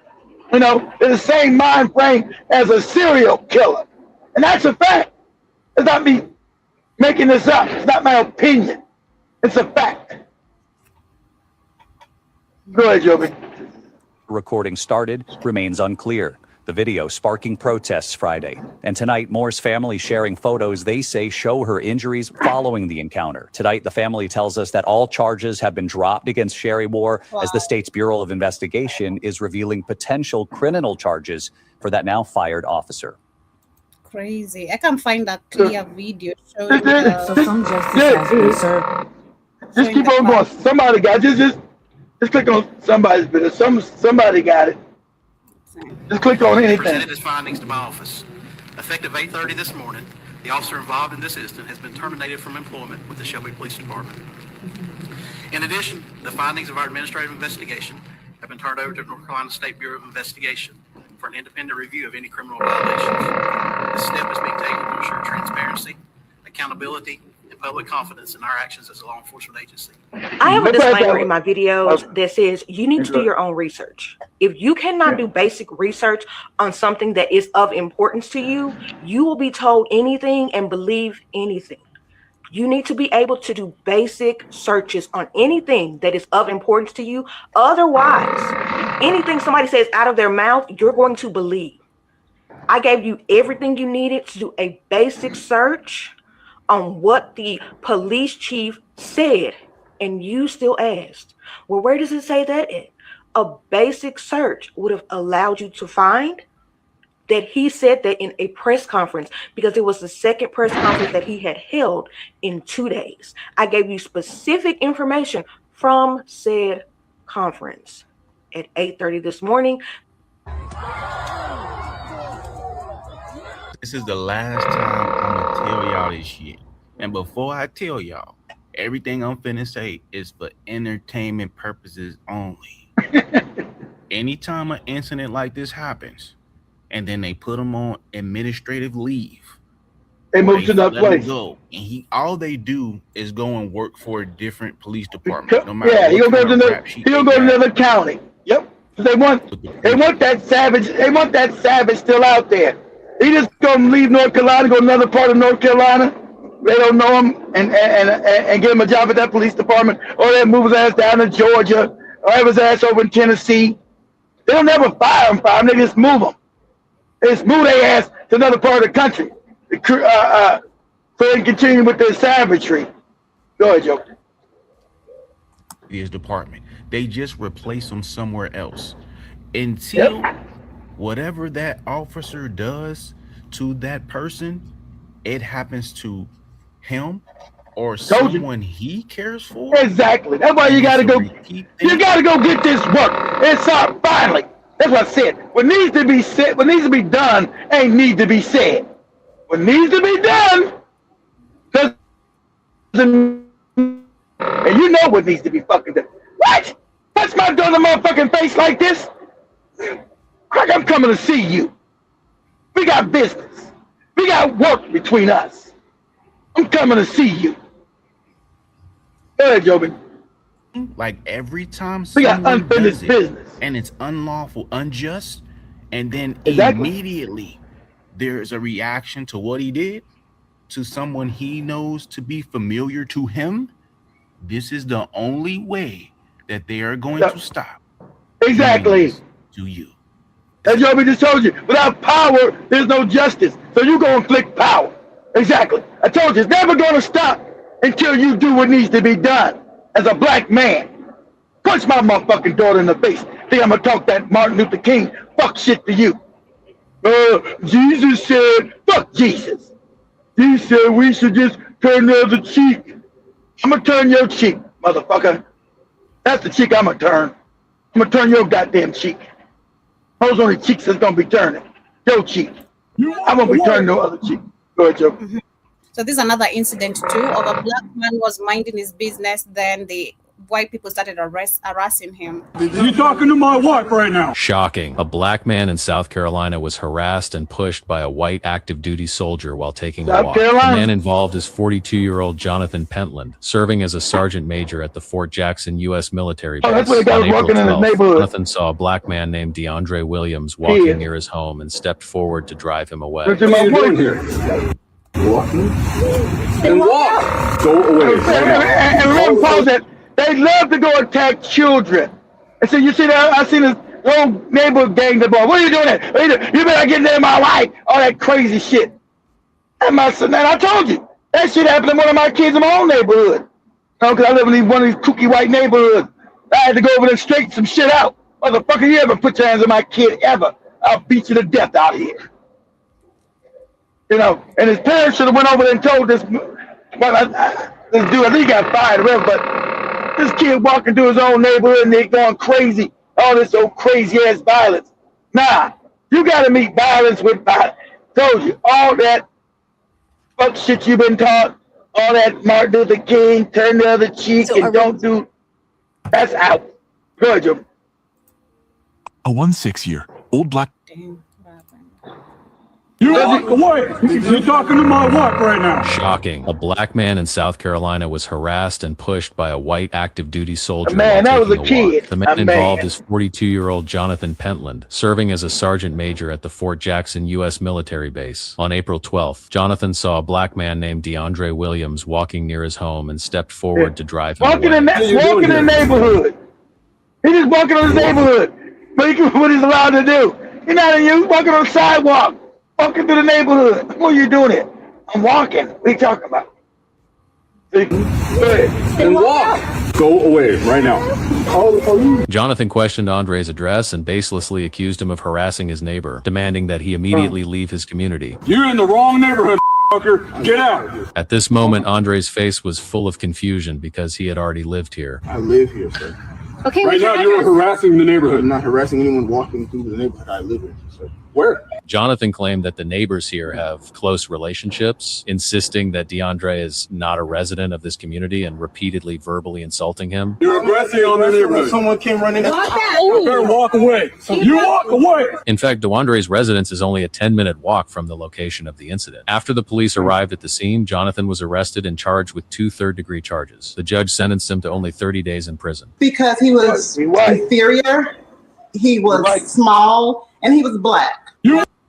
You know, they're the same mind frame as a serial killer. And that's a fact. It's not me making this up. It's not my opinion. It's a fact. Go ahead, Joby. Recording started remains unclear. The video sparking protests Friday. And tonight, Moore's family sharing photos they say show her injuries following the encounter. Tonight, the family tells us that all charges have been dropped against Sherry Moore as the state's Bureau of Investigation is revealing potential criminal charges for that now fired officer. Crazy. I can't find that clear video showing So some justice has been served. Just keep on going. Somebody got just click on somebody's video. Somebody got it. Just click on anything. Presented his findings to my office. Effective 8:30 this morning, the officer involved in this incident has been terminated from employment with the Shelby Police Department. In addition, the findings of our administrative investigation have been turned over to the North Carolina State Bureau of Investigation for an independent review of any criminal violations. This step is being taken to ensure transparency, accountability, and public confidence in our actions as a law enforcement agency. I have a disclaimer in my videos that says you need to do your own research. If you cannot do basic research on something that is of importance to you, you will be told anything and believe anything. You need to be able to do basic searches on anything that is of importance to you. Otherwise, anything somebody says out of their mouth, you're going to believe. I gave you everything you needed to do a basic search on what the police chief said, and you still asked, well, where does it say that at? A basic search would have allowed you to find that he said that in a press conference, because it was the second press conference that he had held in 2 days. I gave you specific information from said conference at 8:30 this morning. This is the last time I'm gonna tell y'all this shit. And before I tell y'all, everything I'm finna say is for entertainment purposes only. Anytime an incident like this happens, and then they put him on administrative leave, they move to another place. Go, and all they do is go and work for a different police department. No matter yeah, he'll go to another county. Yep. They want that savage. They want that savage still out there. He just gonna leave North Carolina, go to another part of North Carolina. They don't know him and give him a job at that police department, or they move his ass down to Georgia, or have his ass over in Tennessee. They don't never fire him. They just move him. They just move their ass to another part of the country, so they can continue with their savagery. Go ahead, Joe. His department. They just replace him somewhere else until whatever that officer does to that person, it happens to him or someone he cares for. Exactly. That's why you gotta go. You gotta go get this work. It's up finally. That's what I said. What needs to be said, what needs to be done, ain't need to be said. What needs to be done doesn't. And you know what needs to be fucking done. What? Touch my daughter motherfucking face like this? Craig, I'm coming to see you. We got business. We got work between us. I'm coming to see you. Go ahead, Joby. Like every time we got unfinished business and it's unlawful, unjust, and then immediately there's a reaction to what he did to someone he knows to be familiar to him. This is the only way that they are going to stop. Exactly. To you. As Joby just told you, without power, there's no justice. So you go inflict power. Exactly. I told you, it's never going to stop until you do what needs to be done. As a black man, punch my motherfucking daughter in the face. Think I'm going to talk that Martin Luther King fuck shit to you. Jesus said, fuck Jesus. He said we should just turn the other cheek. I'm going to turn your cheek, motherfucker. That's the cheek I'm going to turn. I'm going to turn your goddamn cheek. Those only cheeks that's going to be turning. Your cheek. I won't be turning no other cheek. Go ahead, Joe. So this is another incident too of a black man was minding his business. Then the white people started harassing him. You talking to my wife right now? Shocking. A black man in South Carolina was harassed and pushed by a white active duty soldier while taking a walk. The man involved is 42-year-old Jonathan Pentland, serving as a sergeant major at the Fort Jackson U.S. military base. That's what the guy was walking in his neighborhood. Jonathan saw a black man named DeAndre Williams walking near his home and stepped forward to drive him away. What are you doing here? Walking? Then walk. Go away. And remember, Paul, that they love to go attack children. And so you see that I Your neighborhood gang the boy. What are you doing there? You better get in my life. All that crazy shit. And my son, and I told you, that shit happened to one of my kids in my own neighborhood. Because I live in one of these kooky white neighborhoods. I had to go over there and straighten some shit out. Motherfucker, you ever put your hands on my kid ever? I'll beat you to death out of here. You know, and his parents should have went over there and told this, this dude, I think he got fired or whatever, but this kid walking through his own neighborhood and they going crazy. All this old crazy ass violence. Nah, you gotta meet violence with violence. Told you, all that fuck shit you've been taught, all that Martin Luther King, turn the other cheek and don't do, that's out. Good, Joe. A 16-year-old black. You walk away. You're talking to my wife right now. Shocking. A black man in South Carolina was harassed and pushed by a white active duty soldier. Man, that was a kid. The man involved is 42-year-old Jonathan Pentland, serving as a sergeant major at the Fort Jackson U.S. military base. On April 12th, Jonathan saw a black man named DeAndre Williams walking near his home and stepped forward to drive him away. Walking in the neighborhood. He just walking on his neighborhood. What he's allowed to do. He's not in you. Walking on the sidewalk. Walking through the neighborhood. What are you doing it? I'm walking. What are you talking about? Go ahead. And walk. Go away right now. Jonathan questioned Andre's address and baselessly accused him of harassing his neighbor, demanding that he immediately leave his community. You're in the wrong neighborhood, fucker. Get out. At this moment, Andre's face was full of confusion because he had already lived here. I live here, sir. Okay, right now you're harassing the neighborhood. I'm not harassing anyone walking through the neighborhood I live in, sir. Where? Jonathan claimed that the neighbors here have close relationships, insisting that DeAndre is not a resident of this community and repeatedly verbally insulting him. You're aggressive on the neighborhood. Someone came running up. You better walk away. You walk away. In fact, DeAndre's residence is only a 10-minute walk from the location of the incident. After the police arrived at the scene, Jonathan was arrested and charged with 2 third-degree charges. The judge sentenced him to only 30 days in prison. Because he was inferior, he was small, and he was black.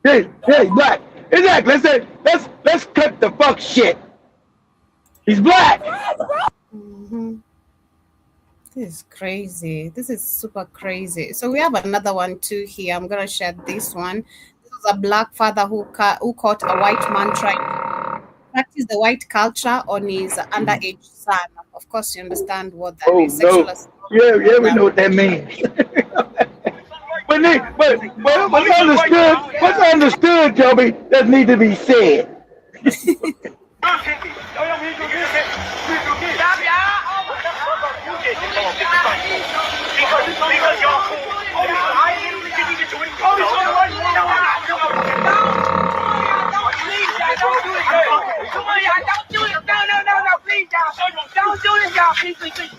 Hey, black. Exactly. Let's cut the fuck shit. He's black. This is crazy. This is super crazy. So we have another one too here. I'm gonna share this one. This is a black father who caught a white man trying to practice the white culture on his underage son. Of course, you understand what that is. No. Yeah, we know what that means. But what's understood, Toby, doesn't need to be said. Don't do this, y'all. Please.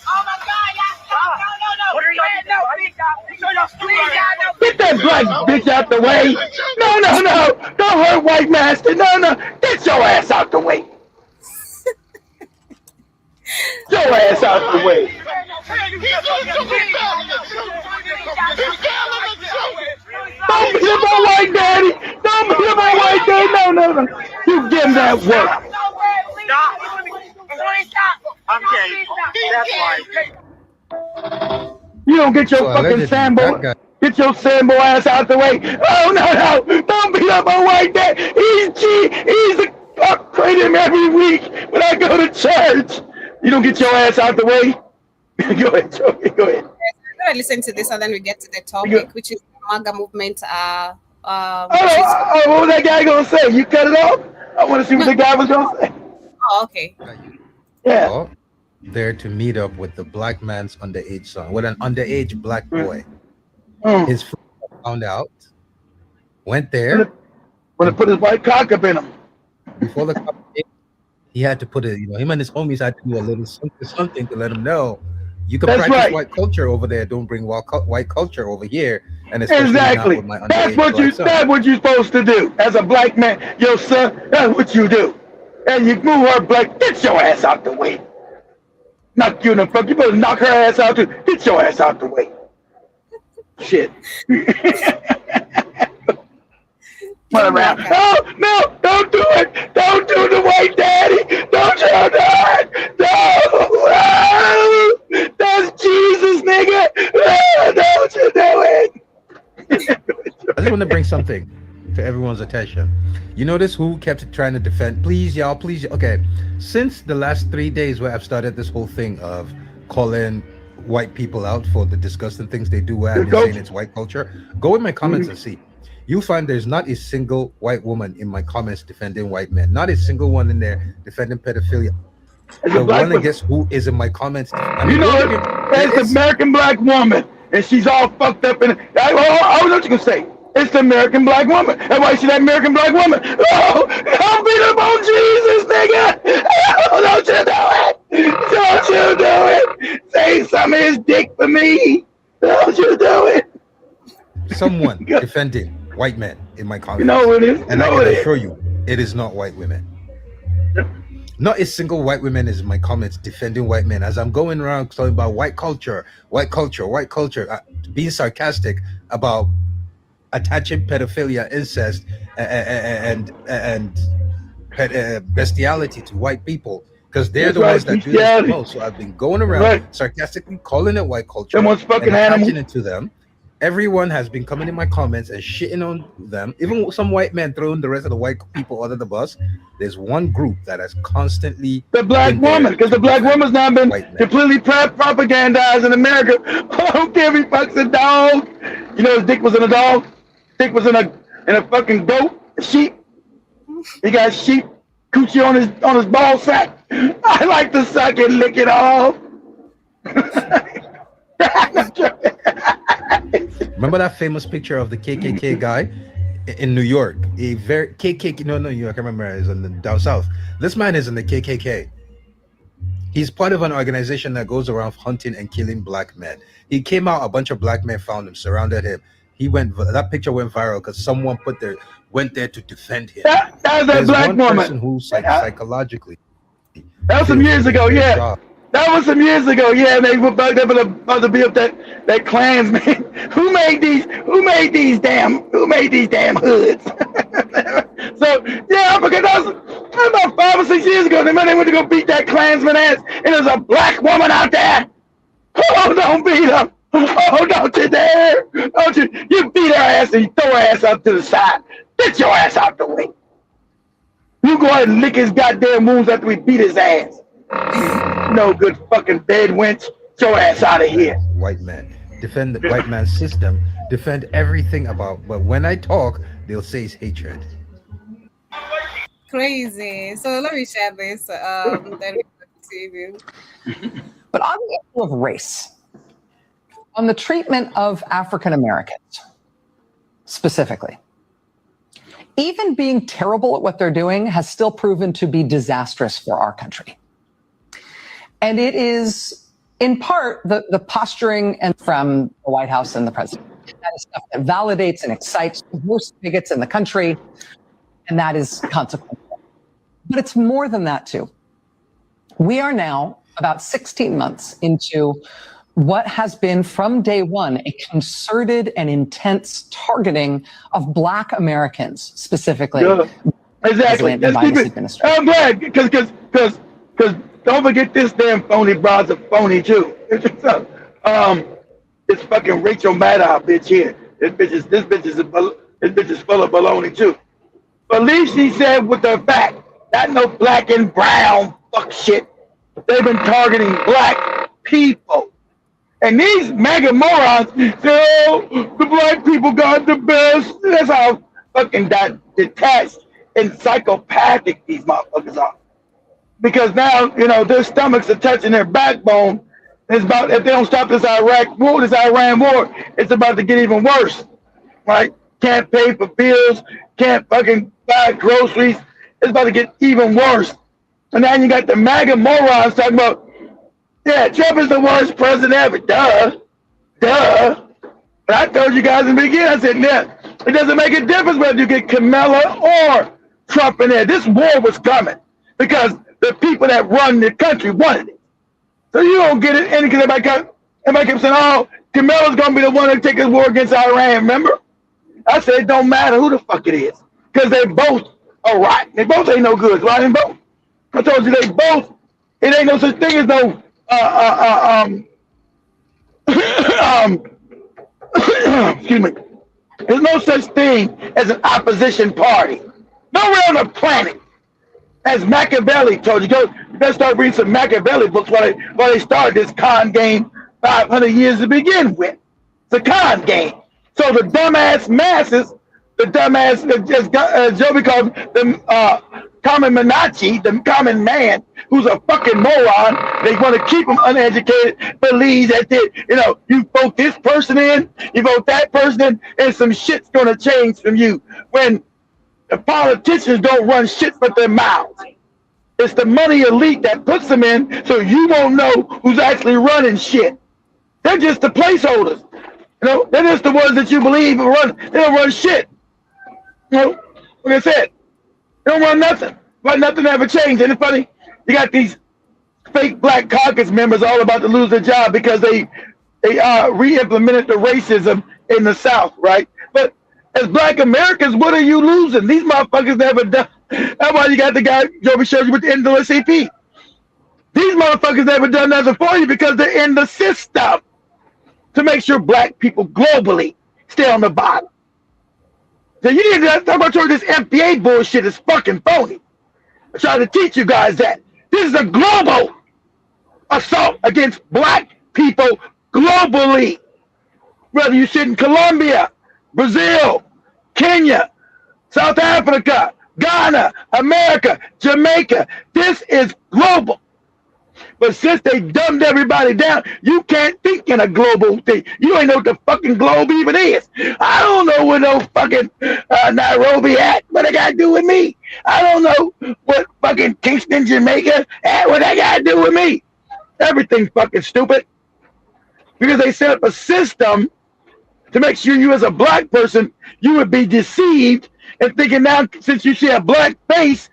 Oh my God, y'all. No. What are you doing? Get that black bitch out the way. No. Don't hurt white master. No. Get your ass out the way. Your ass out the way. Don't be my white daddy. Don't be my white daddy. No. You give him that work. I'm gay. That's why. You don't get your fucking Sambo. Get your Sambo ass out the way. Oh no. Don't beat up my white dad. He's the fuck pray him every week when I go to church. You don't get your ass out the way. Go ahead, Joey. Go ahead. I'm gonna listen to this and then we get to the topic, which is the Maga movement. What was that guy gonna say? You cut it off? I want to see what the guy was gonna say. Oh, okay. Yeah. There to meet up with the black man's underage son, with an underage black boy. His friend found out, went there. When put his white cock up in him. Before the cop came, he had to put it, him and his homies had to do a little something to let him know you can practice white culture over there. Don't bring white culture over here. And exactly. That's what you're supposed to do. As a black man, your son, that's what you do. And you move her black, get your ass out the way. Knock you in the fuck. You better knock her ass out too. Get your ass out the way. Shit. Run around. No, don't do it. Don't do the white daddy. Don't you do it. No. That's Jesus, nigga. Don't you do it. just want to bring something to everyone's attention. You notice who kept trying to defend? Please, y'all, please. Okay, since the last 3 days where I've started this whole thing of calling white people out for the disgusting things they do, where I've been saying it's white culture, go in my comments and see. You find there's not a single white woman in my comments defending white men. Not a single one in there defending pedophilia. The one that guess who is in my comments. I mean, you know, it's the American black woman, and she's all fucked up. And I know what you can say. It's the American black woman. That's why she's that American black woman. Oh, I'll beat up on Jesus, nigga. Oh, don't you do it. Don't you do it. Say some of his dick for me. Don't you do it. Someone defending white men in my comments. You know it is. And I can assure you, it is not white women. Not a single white woman is in my comments defending white men. As I'm going around talking about white culture, being sarcastic about attaching pedophilia, incest, and bestiality to white people, because they're the ones that do this the most. So I've been going around sarcastically calling it white culture, someone's fucking and attaching animal it to them. Everyone has been coming in my comments and shitting on them. Even some white men throwing the rest of the white people under the bus. There's one group that has constantly the black woman, because the black woman's now been completely propagandized in America. I don't care if he fucks a dog. You know his dick was in a dog. Dick was in a fucking goat, a sheep. He got sheep coochie on his ball sack. I like to suck it, lick it off. Remember that famous picture of the KKK guy in New York? A very KKK, no, New York. I remember he's in the down south. This man is in the KKK. He's part of an organization that goes around hunting and killing black men. He came out, a bunch of black men found him, surrounded him. That picture went viral because someone went there to defend him. That was that black woman who psychologically. That was some years ago, yeah. That was some years ago, yeah. And they were about to be up that Klansman. Who made these damn hoods? So yeah, because that was about 5 or 6 years ago. They went to go beat that Klansman ass, and there's a black woman out there. Oh, don't beat her. Oh, don't you dare. Don't you beat her ass and you throw her ass up to the side. Get your ass out the way. You go ahead and lick his goddamn wounds after we beat his ass. No good fucking bed wench. Get your ass out of here. White man. Defend the white man's system. Defend everything about, but when I talk, they'll say it's hatred. Crazy. So let me share this. Then TV. But on the issue of race, on the treatment of African Americans specifically, even being terrible at what they're doing has still proven to be disastrous for our country. And it is, in part, the posturing and from the White House and the president. That is stuff that validates and excites the worst bigots in the country, and that is consequential. But it's more than that, too. We are now about 16 months into what has been from day one a concerted and intense targeting of Black Americans, specifically. Yeah, exactly. I'm glad, because don't forget this damn phony broad's a phony too. This fucking Rachel Maddow bitch here. This bitch is full of baloney too. But at least she said with her back, not no black and brown fuck shit. They've been targeting black people. And these mega morons say, oh, the black people got the best. That's how fucking detached and psychopathic these motherfuckers are. Because now, their stomachs are touching their backbone. It's about, if they don't stop this Iran war, it's about to get even worse. Right? Can't pay for bills, can't fucking buy groceries. It's about to get even worse. And now you got the MAGA morons talking about, yeah, Trump is the worst president ever. Duh. But I told you guys in the beginning, I said, yeah, it doesn't make a difference whether you get Kamala or Trump in there. This war was coming because the people that run the country wanted it. So you don't get it. And because everybody kept saying, oh, Kamala's going to be the one to take this war against Iran, remember? I said, it don't matter who the fuck it is because they both are rotten. They both ain't no good, right? Both. I told you they both, it ain't no such thing as no excuse me. There's no such thing as an opposition party. Nowhere on the planet. As Machiavelli told you, you better start reading some Machiavelli books while they started this con game 500 years to begin with. It's a con game. So the dumbass masses, the dumbass, as Joby calls the common Menachi, the common man, who's a fucking moron, they want to keep him uneducated, believes that you vote this person in, you vote that person in, and some shit's going to change from you. When the politicians don't run shit but their mouths. It's the money elite that puts them in, so you won't know who's actually running shit. They're just the placeholders. They're just the ones that you believe run. They don't run shit. Like I said, they don't run nothing. But nothing ever changed. And it's funny, you got these fake Black Caucus members all about to lose their job because they re-implemented the racism in the South, right? But as Black Americans, what are you losing? These motherfuckers never done. That's why you got the guy Joby showed you with the NAACP. These motherfuckers never done nothing for you because they're in the system to make sure Black people globally stay on the bottom. So you need to talk about this FBA bullshit is fucking phony. I try to teach you guys that. This is a global assault against Black people globally. Whether you sit in Colombia, Brazil, Kenya, South Africa, Ghana, America, Jamaica. This is global. But since they dumbed everybody down, you can't think in a global thing. You ain't know what the fucking globe even is. I don't know where no fucking Nairobi at. What they got to do with me? I don't know what fucking Kingston, Jamaica at. What they got to do with me? Everything's fucking stupid. Because they set up a system to make sure you as a Black person, you would be deceived and thinking now since you see a Black face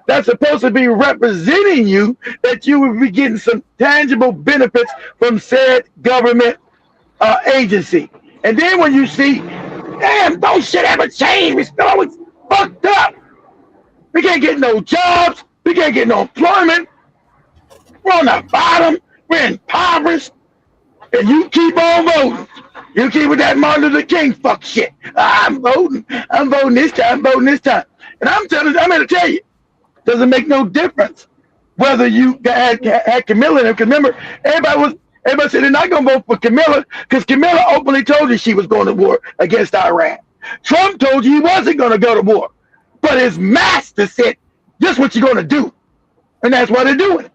that's supposed to be representing you, that you would be getting some tangible benefits from said government agency. And then when you see, damn, don't shit ever change. We still always fucked up. We can't get no jobs. We can't get no employment. We're on the bottom. We're impoverished. And you keep on voting. You keep with that Martin Luther King fuck shit. I'm voting. I'm voting this time. I'm voting this time. And I'm going to tell you, doesn't make no difference whether you had Camilla. Because remember, everybody said they're not going to vote for Camilla because Camilla openly told you she was going to war against Iran. Trump told you he wasn't going to go to war. But his master said, just what you're going to do. And that's why they're doing it.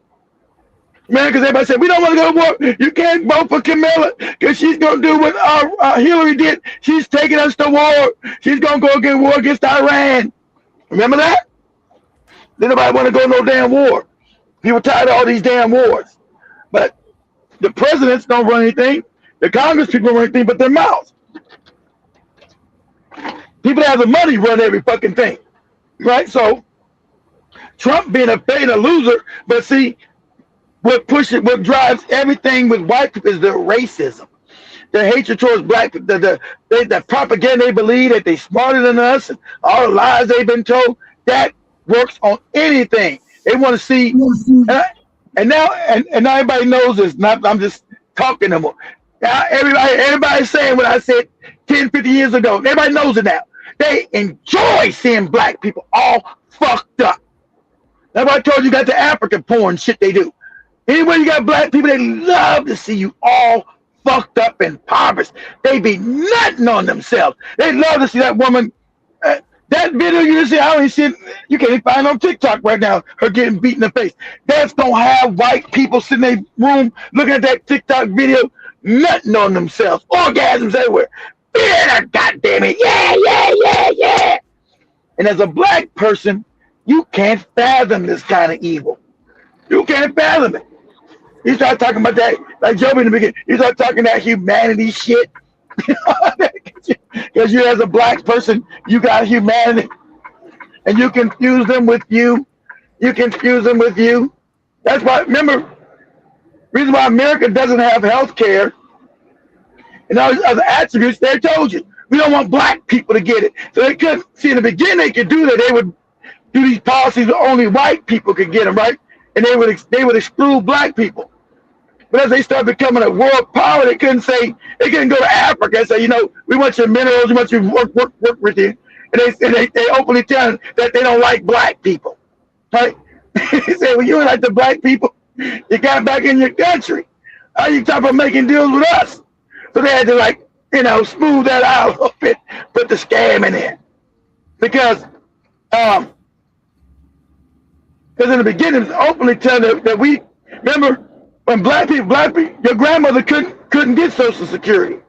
Man, because everybody said, we don't want to go to war. You can't vote for Camilla because she's going to do what Hillary did. She's taking us to war. She's going to go against war against Iran. Remember that? Then nobody want to go no damn war. People tired of all these damn wars. But the presidents don't run anything. The Congress people don't run anything but their mouths. People that have the money run every fucking thing. Right? So Trump being a loser, but see, what drives everything with white people is their racism, their hatred towards Black people, the propaganda they believe that they're smarter than us, and all the lies they've been told. That works on anything. They want to see, and now everybody knows this. I'm just talking to them. Now everybody's saying what I said 10, 50 years ago. Everybody knows it now. They enjoy seeing Black people all fucked up. That's why I told you got the African porn shit they do. Anywhere you got Black people, they love to see you all fucked up and impoverished. They be nutting on themselves. They love to see that woman. That video you see, I don't see it. You can't even find on TikTok right now, her getting beat in the face. That's gonna have white people sitting in their room looking at that TikTok video, nutting on themselves, orgasms everywhere. Yeah, goddamn it, yeah. And as a Black person, you can't fathom this kind of evil. You can't fathom it. You start talking about that, like Joby in the beginning. You start talking that humanity shit. Because you, as a Black person, you got humanity, and you confuse them with you. You confuse them with you. That's why. Remember, reason why America doesn't have health care and all these other attributes. They told you we don't want Black people to get it. So they couldn't see in the beginning they could do that. They would do these policies where only white people could get them, right? And they would exclude Black people. But as they started becoming a world power, they couldn't go to Africa and say, we want your minerals, we want you to work with you. And they openly tell them that they don't like black people. Right? They say, well, you don't like the black people. You got back in your country. How you talking about making deals with us? So they had to smooth that out a little bit, put the scam in there. Because in the beginning, openly tell them that we remember when black people, your grandmother couldn't get Social Security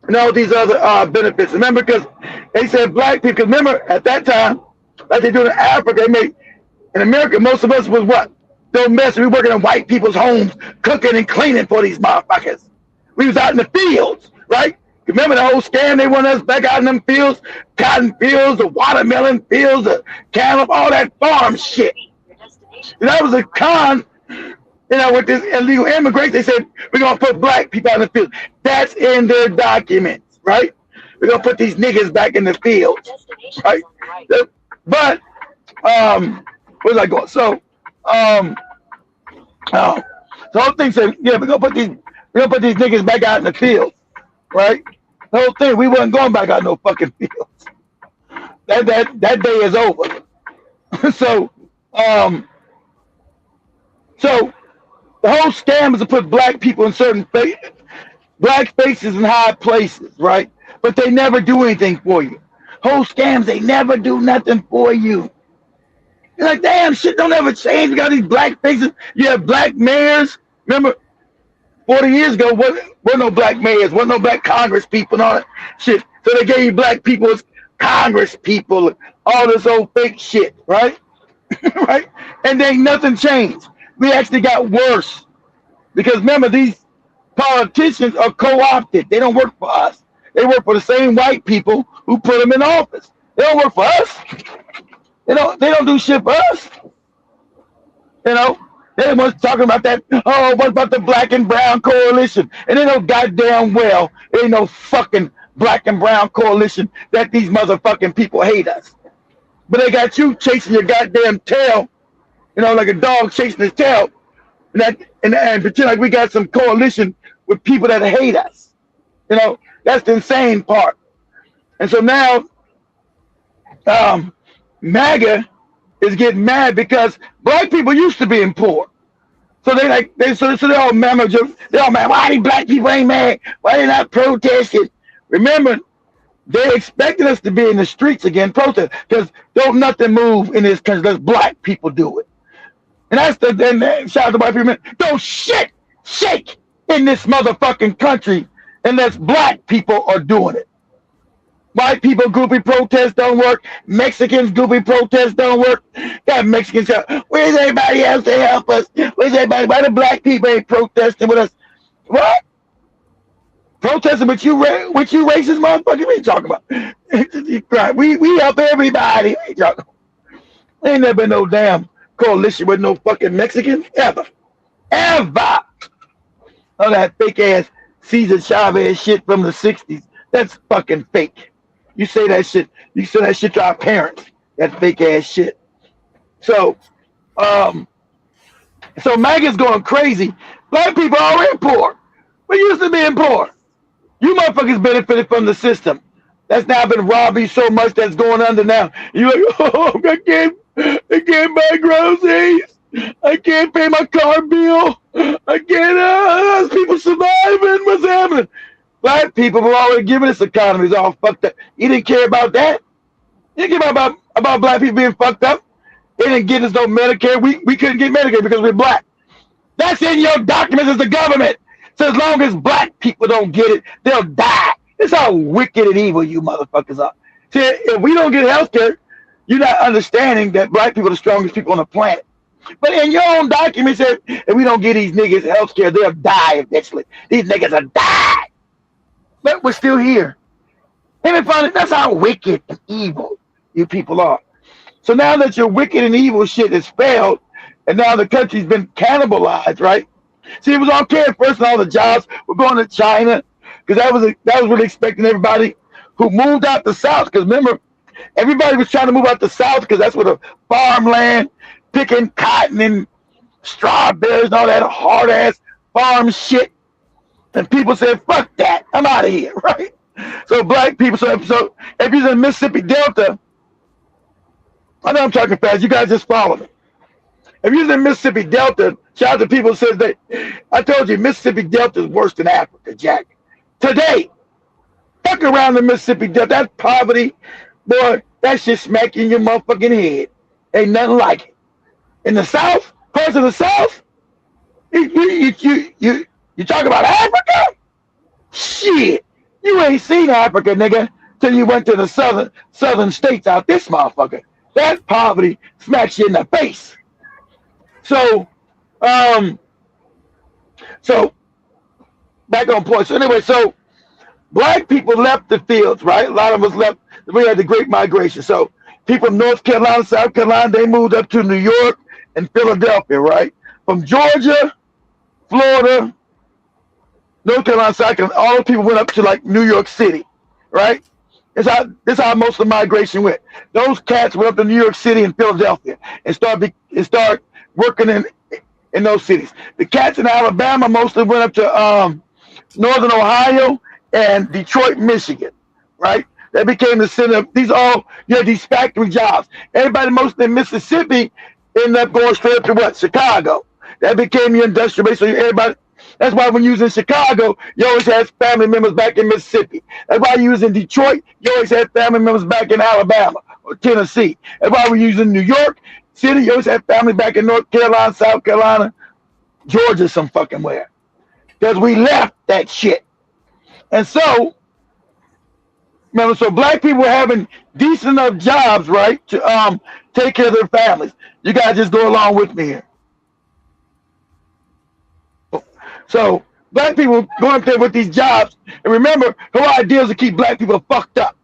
and all these other benefits. Remember, because they said black people. Because remember, at that time, like they do in Africa, in America, most of us was what? Don't mess. We working in white people's homes, cooking and cleaning for these motherfuckers. We was out in the fields, right? Remember the whole scam? They want us back out in them fields, cotton fields, the watermelon fields, the cattle, all that farm shit. And that was a con. With this illegal immigrants, they said, we're going to put black people out in the field. That's in their documents, right? We're going to put these niggas back in the fields, right? But, where's I going? So, the whole thing said, yeah, we're going to put these niggas back out in the fields, right? The whole thing, we wasn't going back out in no fucking fields. That day is over. So the whole scam is to put black people in certain black faces in high places, right? But they never do anything for you. Whole scams, they never do nothing for you. You're like, damn, shit don't ever change. We got these black faces. You have black mayors. Remember, 40 years ago, wasn't no black mayors, wasn't no black Congress people and all that shit. So they gave you black people as Congress people, all this old fake shit, right? Right? And then nothing changed. We actually got worse. Because remember, these politicians are co-opted. They don't work for us. They work for the same white people who put them in office. They don't work for us. They don't do shit for us. They was talking about that, what about the black and brown coalition? And they know goddamn well there ain't no fucking black and brown coalition that these motherfucking people hate us. But they got you chasing your goddamn tail, like a dog chasing his tail, and pretend like we got some coalition with people that hate us. That's the insane part. And so now, Maga is getting mad because black people used to being poor. So they're all mad. They're all mad. Why these black people ain't mad? Why they not protesting? Remember, they expected us to be in the streets again, protest, because don't nothing move in this country unless black people do it. And that's shout out to white people. Don't shit shake in this motherfucking country unless black people are doing it. White people groupie protests don't work. Mexicans groupie protests don't work. Got Mexicans go, where's everybody else to help us? Where's everybody? Why the black people ain't protesting with us? What? Protesting with you racist motherfucker? What are you talking about? We help everybody. What are you talking about? Ain't never been no damn coalition with no fucking Mexicans ever. Ever. All that fake ass Cesar Chavez shit from the 60s. That's fucking fake. You say that shit to our parents. That fake ass shit. So Maga's going crazy. Black people are already poor. We used to being poor. You motherfuckers benefited from the system. That's now been robbing so much that's going under now. You're like, oh, I can't buy groceries. I can't pay my car bill. I can't, people surviving. What's happening? Black people were already giving this economy is all fucked up. You didn't care about that. You didn't care about black people being fucked up. They didn't get us no Medicare. We couldn't get Medicare because we're black. That's in your documents as the government. So as long as black people don't get it, they'll die. That's how wicked and evil you motherfuckers are. See, if we don't get health care, you're not understanding that black people are the strongest people on the planet. But in your own documents, if we don't get these niggas health care, they'll die eventually. These niggas will die. But we're still here. And that's how wicked and evil you people are. So now that your wicked and evil shit has failed, and now the country's been cannibalized, right? See, it was okay at first, and all the jobs were going to China, because that was really expecting everybody who moved out the South. Because remember, everybody was trying to move out the South because that's where the farmland, picking cotton and strawberries and all that hard ass farm shit. And people said, fuck that, I'm out of here, right? So black people, so if you're in the Mississippi Delta, I know I'm talking fast, you guys just follow me. If you're in the Mississippi Delta, shout out to people who says that, I told you, Mississippi Delta is worse than Africa, Jack. Today, fuck around the Mississippi Delta, that's poverty, boy, that shit smack you in your motherfucking head. Ain't nothing like it. In the South, parts of the South, you talk about Africa? Shit, you ain't seen Africa, nigga, till you went to the southern states out this motherfucker. That poverty smacks you in the face. So back on point. So anyway, so black people left the fields, right? A lot of us left. We had the Great Migration. So people from North Carolina, South Carolina, they moved up to New York and Philadelphia, right? From Georgia, Florida, North Carolina, South Carolina, all the people went up to like New York City, right? This how most of the migration went. Those cats went up to New York City and Philadelphia and start working in those cities. The cats in Alabama mostly went up to Northern Ohio and Detroit, Michigan, right? That became the center of you had these factory jobs. Everybody mostly in Mississippi ended up going straight up to what? Chicago. That became your industrial base. So everybody, that's why when you was in Chicago, you always had family members back in Mississippi. That's why you was in Detroit, you always had family members back in Alabama or Tennessee. That's why when you was in New York City, you always had family back in North Carolina, South Carolina, Georgia, some fucking where. Because we left that shit. And so, remember, so black people were having decent enough jobs, right, to take care of their families. You guys just go along with me here. So black people going up there with these jobs, and remember, her idea is to keep black people fucked up.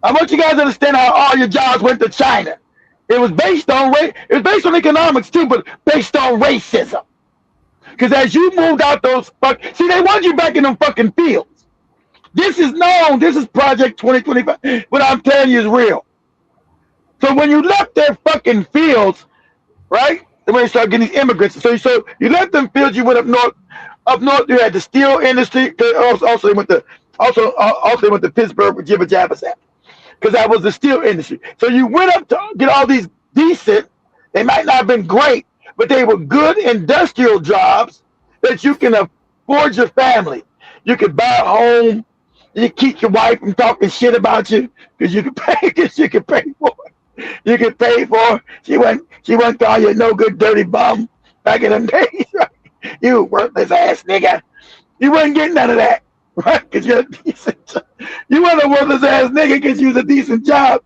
I want you guys to understand how all your jobs went to China. It was based on it was based on economics too, but based on racism. Because as you moved out those see, they want you back in them fucking fields. This is known. This is Project 2025. What I'm telling you is real. So when you left their fucking fields, right? When you start getting these immigrants, so you left them fields. You went up north. Up north, you had the steel industry. Also, they went to Pittsburgh with Jibba Jabba Zap, because that was the steel industry. So you went up to get all these decent. They might not have been great, but they were good industrial jobs that you can afford your family. You could buy a home. You keep your wife from talking shit about you because you could pay. Because you could pay for it. You could pay for. She wouldn't call you a no good dirty bum back in them days, right? You worthless ass nigga. You wouldn't get none of that, right? Because you're a decent job. You weren't a worthless ass nigga because you was a decent job.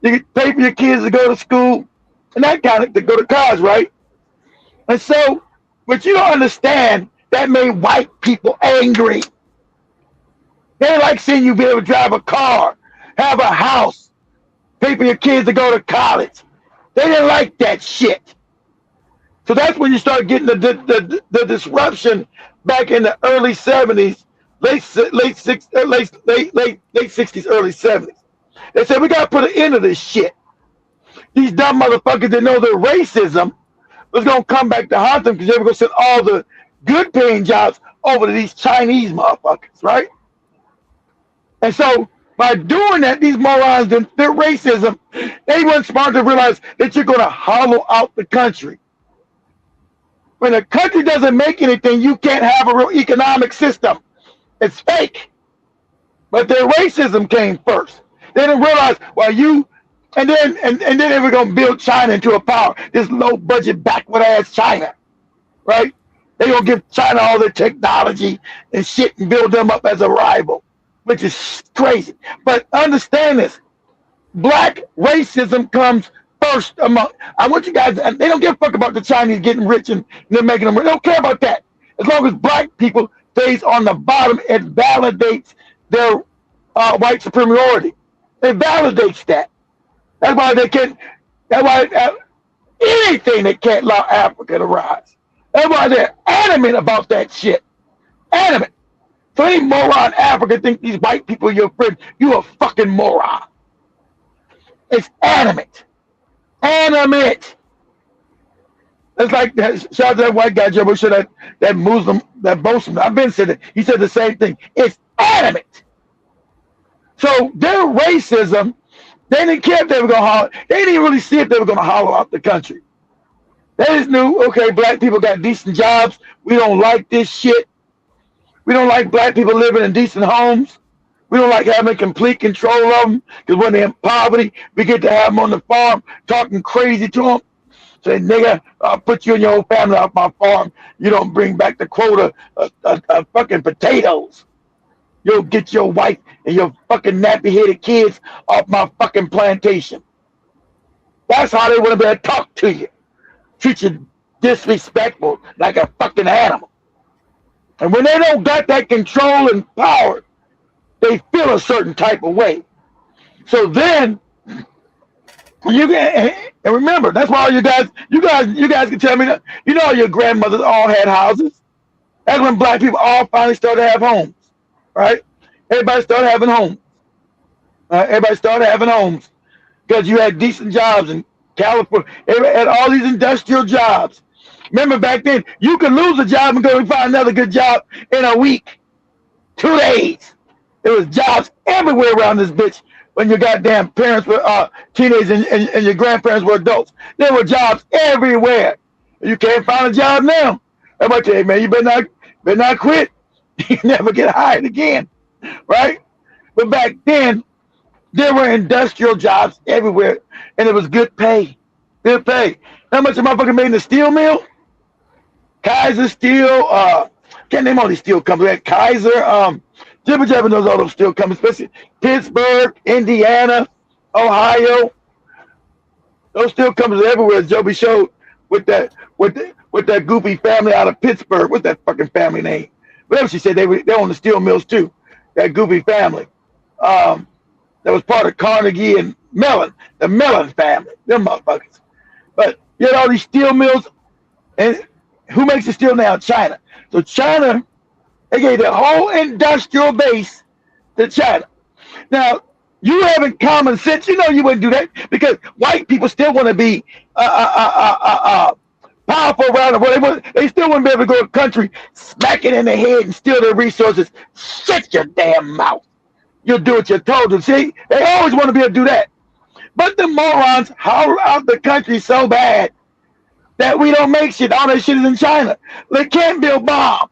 You could pay for your kids to go to school and that kind of to go to college, right? And so, but you don't understand, that made white people angry. They didn't like seeing you be able to drive a car, have a house, pay for your kids to go to college. They didn't like that shit. So that's when you start getting the disruption back in the early 70s, late 60s, early 70s. They said, we got to put an end to this shit. These dumb motherfuckers that know their racism was going to come back to haunt them because they were going to send all the good paying jobs over to these Chinese motherfuckers, right? And so by doing that, these morons, their racism, they weren't smart to realize that you're going to hollow out the country. When a country doesn't make anything, you can't have a real economic system. It's fake. But their racism came first. They didn't realize, and then they were going to build China into a power. This low budget backward ass China, right? They're going to give China all their technology and shit and build them up as a rival, which is crazy. But understand this, black racism comes first I want you guys, they don't give a fuck about the Chinese getting rich and they're making them rich. They don't care about that. As long as black people stays on the bottom, it validates their white superiority. It validates that. That's why anything that can't allow Africa to rise. That's why they're adamant about that shit. Adamant. So any moron Africa think these white people are your friend, you a fucking moron. It's adamant. Animate. It's like that. Shout out to that white guy, Joe Bush, that Muslim, that Bolson. I've been saying it. He said the same thing. It's adamant. So their racism, they didn't care if they were going to holler. They didn't even really see if they were going to holler out the country. They just knew, okay, black people got decent jobs. We don't like this shit. We don't like black people living in decent homes. We don't like having complete control of them because when they're in poverty, we get to have them on the farm talking crazy to them. Say, nigga, I'll put you and your whole family off my farm. You don't bring back the quota of fucking potatoes. You'll get your wife and your fucking nappy-headed kids off my fucking plantation. That's how they want to be able to talk to you. Treat you disrespectful like a fucking animal. And when they don't got that control and power, they feel a certain type of way. So then, you can, and remember, that's why you guys can tell me that, you know, your grandmothers all had houses. That's when black people all finally started to have homes, right? Everybody started having homes. Everybody started having homes because you had decent jobs in California. Everybody had all these industrial jobs. Remember back then, you could lose a job and go and find another good job in a week, 2 days. There was jobs everywhere around this bitch. When your goddamn parents were teenagers and your grandparents were adults, there were jobs everywhere. You can't find a job now. Everybody tell you, man, you better not quit. You never get hired again, right? But back then, there were industrial jobs everywhere, and it was good pay. Good pay. How much a motherfucker made in the steel mill? Kaiser Steel. Can't name all these steel companies. Kaiser. Jibber Jabber knows all those steel companies, especially Pittsburgh, Indiana, Ohio. Those steel companies are everywhere, as Joby showed with that goofy family out of Pittsburgh. What's that fucking family name? Whatever she said, they own the steel mills too. That goofy family. That was part of Carnegie and Mellon, the Mellon family. Them motherfuckers. But you had all these steel mills, and who makes the steel now? China. So China, they gave their whole industrial base to China. Now, you having common sense, you know you wouldn't do that because white people still want to be powerful around the world. They still wouldn't be able to go to a country, smack it in the head and steal their resources. Shut your damn mouth. You'll do what you're told to. See, they always want to be able to do that. But the morons holler out the country so bad that we don't make shit. All that shit is in China. They can't build bombs.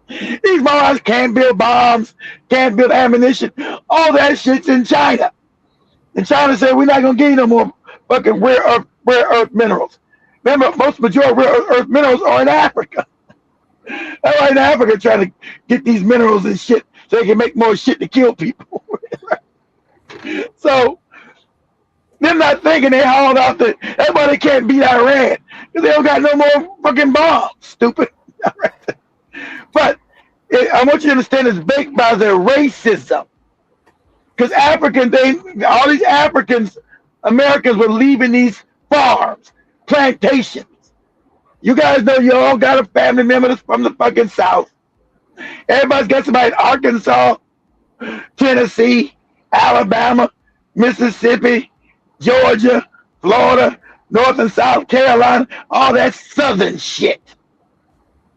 These morons can't build bombs, can't build ammunition. All that shit's in China. And China said, we're not going to give you no more fucking rare earth minerals. Remember, majority of rare earth minerals are in Africa. That's why in Africa trying to get these minerals and shit so they can make more shit to kill people. So, them not thinking they hauled out that's why they can't beat Iran. Because they don't got no more fucking bombs, stupid. But I want you to understand it's baked by their racism. Because all these Americans were leaving these farms, plantations. You guys know you all got a family member that's from the fucking South. Everybody's got somebody in Arkansas, Tennessee, Alabama, Mississippi, Georgia, Florida, North and South Carolina, all that Southern shit.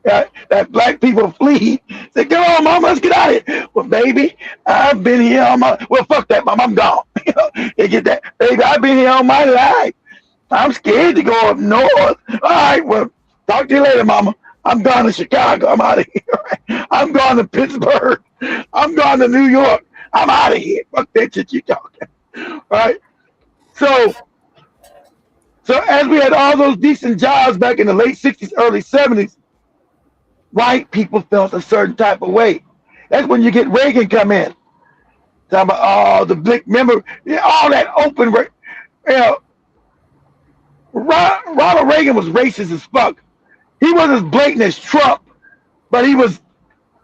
That black people flee. Say, come on, mama, let's get out of here. Well, baby, I've been here all my, well, fuck that, mom, I'm gone. They get that, baby, I've been here all my life. I'm scared to go up north. All right, well, talk to you later, mama. I'm gone to Chicago. I'm out of here. I'm gone to Pittsburgh. I'm gone to New York. I'm out of here. Fuck that shit you talking. Right? So as we had all those decent jobs back in the late 60s, early 70s, white people felt a certain type of way. That's when you get Reagan come in. Talking about, the blick, remember, all that open, Ronald Reagan was racist as fuck. He wasn't as blatant as Trump, but he was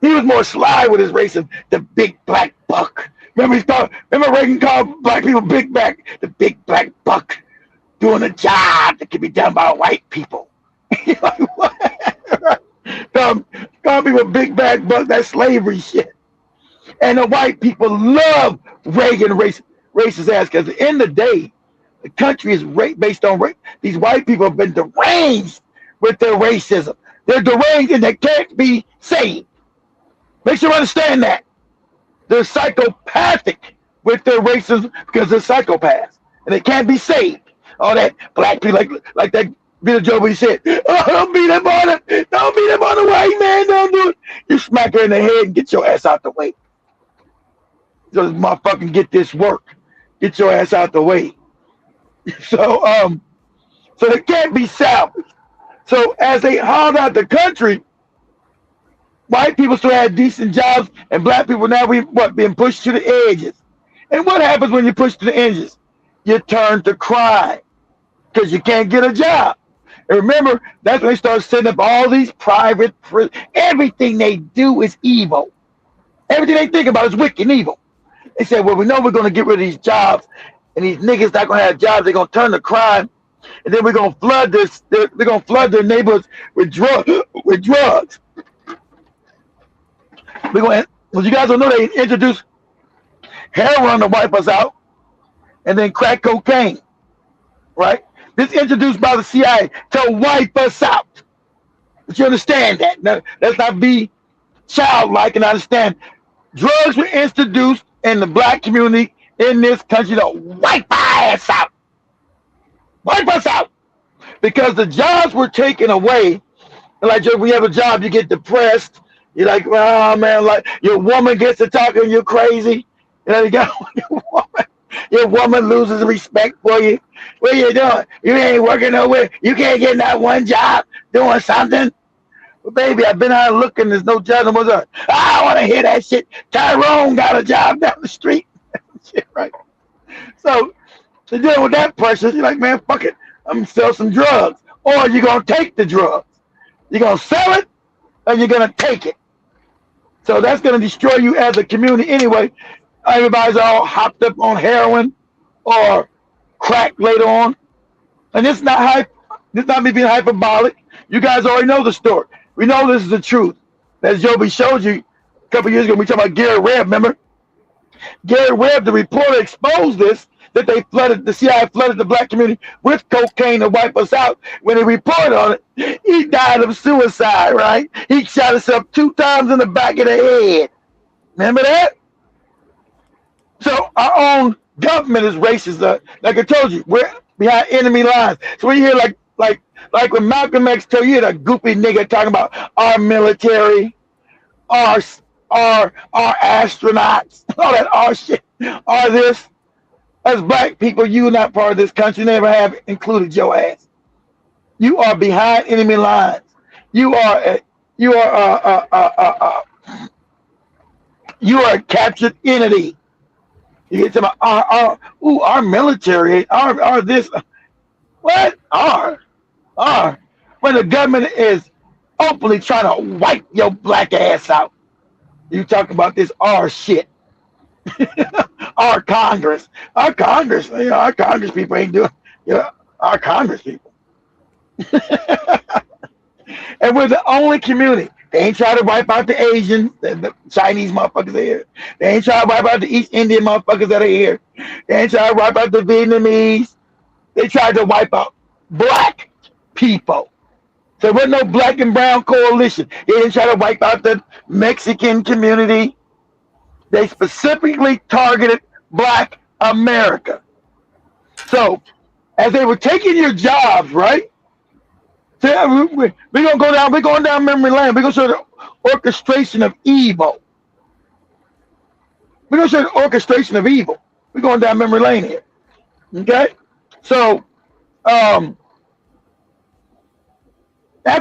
more sly with his racism. The big black buck. Remember Reagan called black people big black, the big black buck, doing a job that can be done by white people. Like, what? Call people big black buck, that slavery shit. And the white people love Reagan racist ass because in the day, The country is based on race. These white people have been deranged with their racism. They're deranged and they can't be saved. Make sure you understand that. They're psychopathic with their racism because they're psychopaths. And they can't be saved. All that black people, like that Bill Joby said, oh, don't beat up on him. Don't beat up on the white man. Don't do it. You smack her in the head and get your ass out the way. So this motherfucking get this work. Get your ass out the way. So they can't be salvaged. So as they hauled out the country, white people still had decent jobs, and black people now being pushed to the edges. And what happens when you push to the edges? You turn to crime because you can't get a job. And remember, that's when they start setting up all these private prisons. Everything they do is evil. Everything they think about is wicked and evil. They said, well, we know we're going to get rid of these jobs, and these niggas not going to have jobs. They're going to turn to crime, and then we're going to flood this. They're going to flood their neighborhoods with drugs. We're going. Well, you guys don't know they introduced heroin to wipe us out, and then crack cocaine, right? This introduced by the CIA to wipe us out. But you understand that? Now, let's not be childlike and understand. Drugs were introduced in the black community in this country to wipe our ass out. Wipe us out. Because the jobs were taken away. Like when you have a job, you get depressed. You're like, oh man, like your woman gets to talking, you're crazy. You know, you got your woman loses respect for you. What are you doing? You ain't working nowhere. You can't get that one job doing something. Well, baby, I've been out looking. There's no job. I don't want to hear that shit. Tyrone got a job down the street. Shit, right? So to deal with that pressure, you're like, man, fuck it. I'm going to sell some drugs. Or you're going to take the drugs. You're going to sell it or you're going to take it. So that's going to destroy you as a community anyway. Everybody's all hopped up on heroin or crack later on. And this is not me being hyperbolic. You guys already know the story. We know this is the truth. As Joby showed you a couple years ago, we talked about Gary Webb, remember? Gary Webb, the reporter, exposed this, that the CIA flooded the black community with cocaine to wipe us out. When he reported on it, he died of suicide, right? He shot himself 2 times in the back of the head. Remember that? So our own government is racist. Like I told you, we're behind enemy lines. So when you hear like when Malcolm X told you, that goopy nigga talking about our military, our astronauts, all that our shit, all this. As black people, you are not part of this country. Never have included your ass. You are behind enemy lines. You are a captured entity. You get to our military, our this. What? When the government is openly trying to wipe your black ass out. You talk about this our shit. Our Congress people ain't doing, our Congress people. And we're the only community. They ain't trying to wipe out the Asians, the Chinese motherfuckers are here. They ain't trying to wipe out the East Indian motherfuckers that are here. They ain't trying to wipe out the Vietnamese. They tried to wipe out black people. So there was no black and brown coalition. They didn't try to wipe out the Mexican community. They specifically targeted black America. So as they were taking your jobs, right? So we're going down memory lane. We're going to show the orchestration of evil. We're going to show the orchestration of evil. We're going down memory lane here. Okay? So after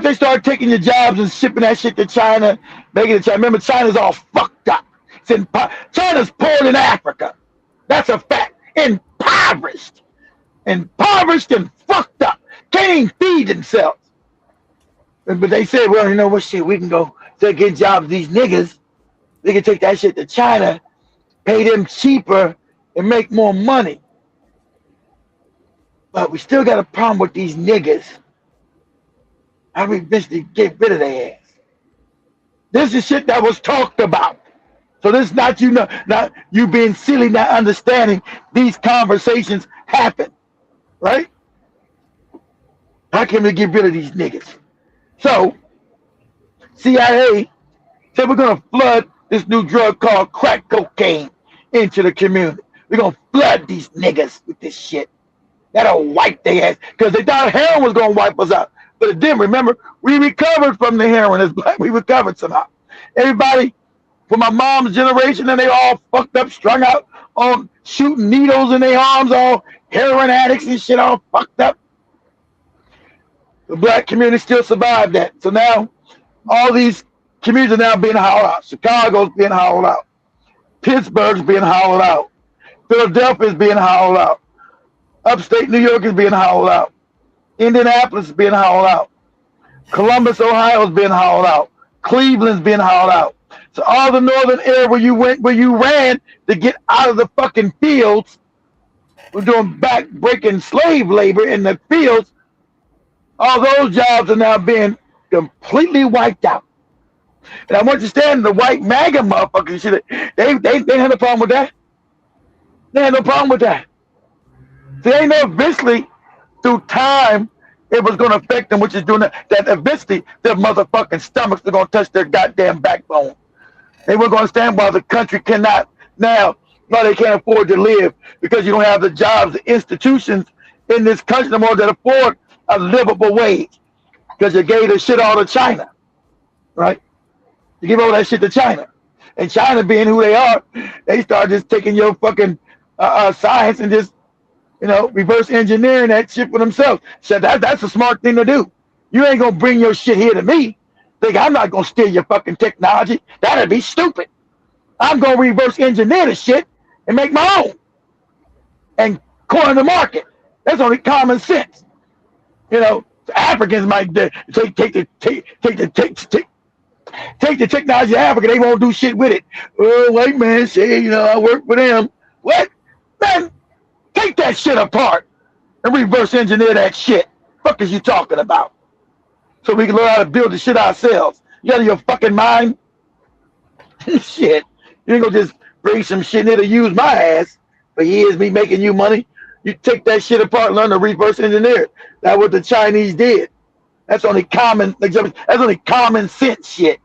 they started taking your jobs and shipping that shit to China, making it China. Remember, China's all fucked up. China's poor in Africa. That's a fact. Impoverished and fucked up. Can't even feed themselves. But they said, well, you know what, shit, we can go to get jobs. These niggas, they can take that shit to China, pay them cheaper, and make more money. But we still got a problem with these niggas. How we eventually get rid of their ass. This is shit that was talked about. So this is not you being silly, not understanding these conversations happen. right? How can we get rid of these niggas? So, CIA said we're going to flood this new drug called crack cocaine into the community. We're going to flood these niggas with this shit. That'll wipe their ass. Because they thought heroin was going to wipe us out. But it didn't. Remember, we recovered from the heroin as black. We recovered somehow. Everybody from my mom's generation, and they all fucked up, strung out on shooting needles in their arms, all heroin addicts and shit, all fucked up. The black community still survived that. So now all these communities are now being hollowed out. Chicago's being hollowed out. Pittsburgh's being hollowed out. Philadelphia's being hollowed out. Upstate New York is being hollowed out. Indianapolis is being hollowed out. Columbus, Ohio is being hollowed out. Cleveland's being hollowed out. So all the northern area where you ran to get out of the fucking fields, we're doing back-breaking slave labor in the fields, all those jobs are now being completely wiped out. And I want you to stand the white MAGA motherfuckers, they had no problem with that. They had no problem with that. They know eventually, through time, it was going to affect them, which is doing that eventually their motherfucking stomachs are going to touch their goddamn backbone. They were going to stand while the country cannot now, no, they can't afford to live because you don't have the jobs, the institutions in this country no more that afford a livable wage because you gave the shit all to China, right? You give all that shit to China. And China being who they are, they start just taking your fucking science and just, reverse engineering that shit for themselves. So that's a smart thing to do. You ain't going to bring your shit here to me. Think I'm not going to steal your fucking technology. That'd be stupid. I'm going to reverse engineer the shit and make my own. And corner the market. That's only common sense. Africans might take the technology of Africa. They won't do shit with it. Oh, white man say, I work for them. What? Man, take that shit apart and reverse engineer that shit. Fuck is you talking about? So we can learn how to build the shit ourselves. You out of your fucking mind? Shit. You ain't gonna just bring some shit in there to use my ass for years me making you money. You take that shit apart and learn to reverse engineer it. That's what the Chinese did. That's only common sense shit.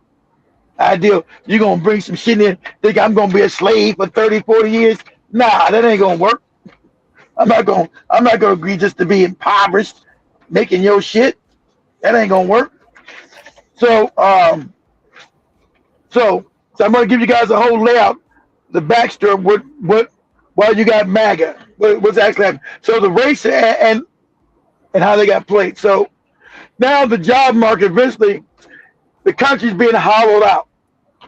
Ideal. You gonna bring some shit in, think I'm gonna be a slave for 30, 40 years? Nah, that ain't gonna work. I'm not gonna agree just to be impoverished making your shit. That ain't gonna work. So I'm gonna give you guys a whole layout, the backstory of why you got MAGA, what's actually happening. So the race and how they got played. So now the job market, eventually the country's being hollowed out.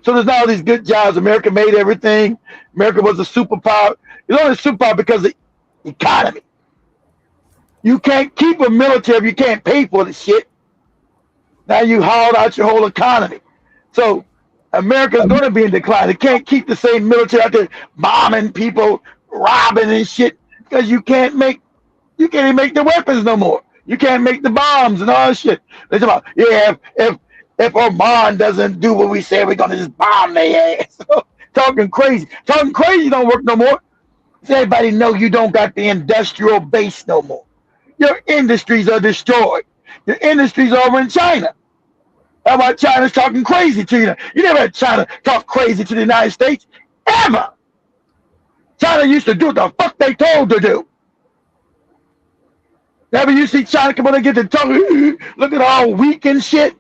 So there's not all these good jobs. America made everything. America was a superpower. It's only a superpower because of the economy. You can't keep a military if you can't pay for the shit. Now you hauled out your whole economy. So America's going to be in decline. It can't keep the same military out there bombing people, robbing and shit, because you can't even make the weapons no more. You can't make the bombs and all that shit. They talk about, if Oman doesn't do what we say, we're going to just bomb their ass. Talking crazy don't work no more. So everybody know you don't got the industrial base no more. Your industries are destroyed. Your industries over in China. That's why China's talking crazy to you. You never had China talk crazy to the United States, ever. China used to do what the fuck they told to do. Never you see China come on and get the talk, look at all weak and shit.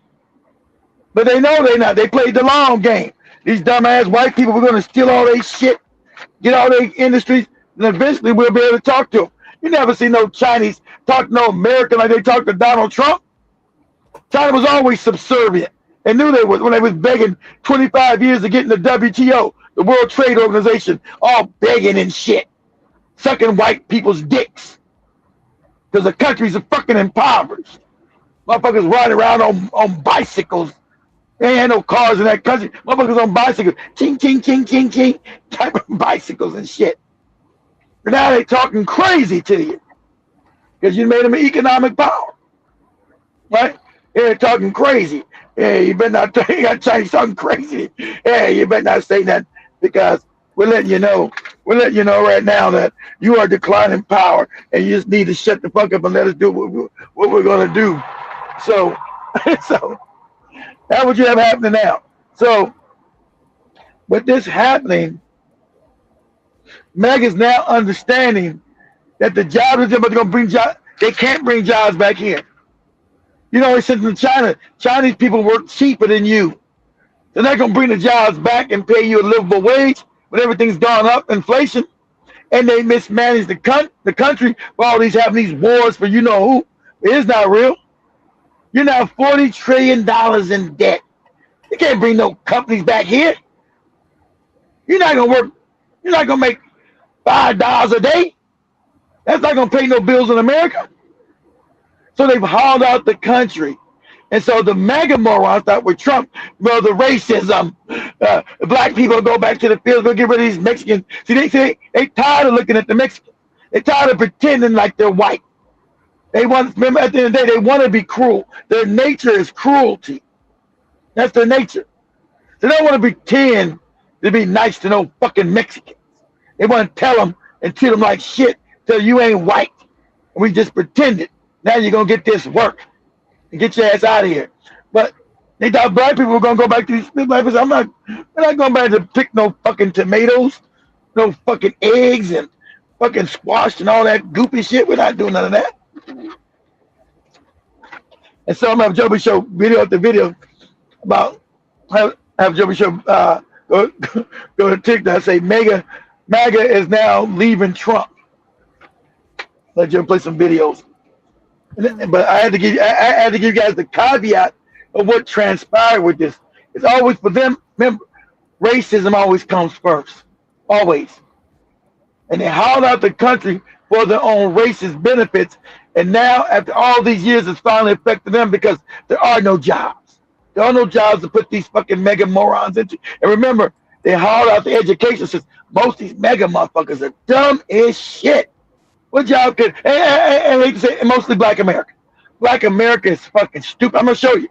But they know they're not. They played the long game. These dumbass white people were going to steal all their shit, get all their industries, and eventually we'll be able to talk to them. You never see no Chinese talk to no American like they talk to Donald Trump. China was always subservient. They knew they was when they was begging 25 years to get in the WTO, the World Trade Organization, all begging and shit, sucking white people's dicks because the countries are fucking impoverished. Motherfuckers riding around on bicycles. They ain't had no cars in that country. Motherfuckers on bicycles, ching, ching, ching, ching, ching, type of bicycles and shit. But now they talking crazy to you because you made them an economic power, right? They're talking crazy. Yeah, you better not. You got Chinese talking crazy. Yeah, you better not say that because we're letting you know we're letting you know right now that you are declining power, and you just need to shut the fuck up and let us do what we're gonna do. So, so that's what you have happening now. So, with this happening, Meg is now understanding that the jobs they're going to bring jobs, they can't bring jobs back here. You know, since in China, Chinese people work cheaper than you. They're not going to bring the jobs back and pay you a livable wage when everything's gone up, inflation, and they mismanage the country for all these having these wars for you know who. It's not real. You're now $40 trillion in debt. You can't bring no companies back here. You're not going to work. You're not going to make $5 a day. That's not going to pay no bills in America. So they've hauled out the country. And so the mega morons thought with Trump, well, the racism, black people go back to the fields, go get rid of these Mexicans. See, they tired of looking at the Mexicans. They tired of pretending like they're white. They want, remember, at the end of the day, they want to be cruel. Their nature is cruelty. That's their nature. They don't want to pretend to be nice to no fucking Mexicans. They want to tell them and treat them like shit till you ain't white. And we just pretended. Now you're going to get this work and get your ass out of here. But they thought black people were going to go back to these black people. We're not going back to pick no fucking tomatoes, no fucking eggs and fucking squash and all that goofy shit. We're not doing none of that. And so I'm going to have Joby show video after video about have Joby show go to TikTok, say MAGA is now leaving Trump. Let Joe play some videos. But I had to give you guys the caveat of what transpired with this. It's always for them. Remember, racism always comes first, always. And they hauled out the country for their own racist benefits. And now, after all these years, it's finally affected them because there are no jobs. There are no jobs to put these fucking mega morons into. And remember, they hauled out the education system. Most of these mega motherfuckers are dumb as shit. What job could, and they say mostly black America. Black America is fucking stupid. I'm going to show you.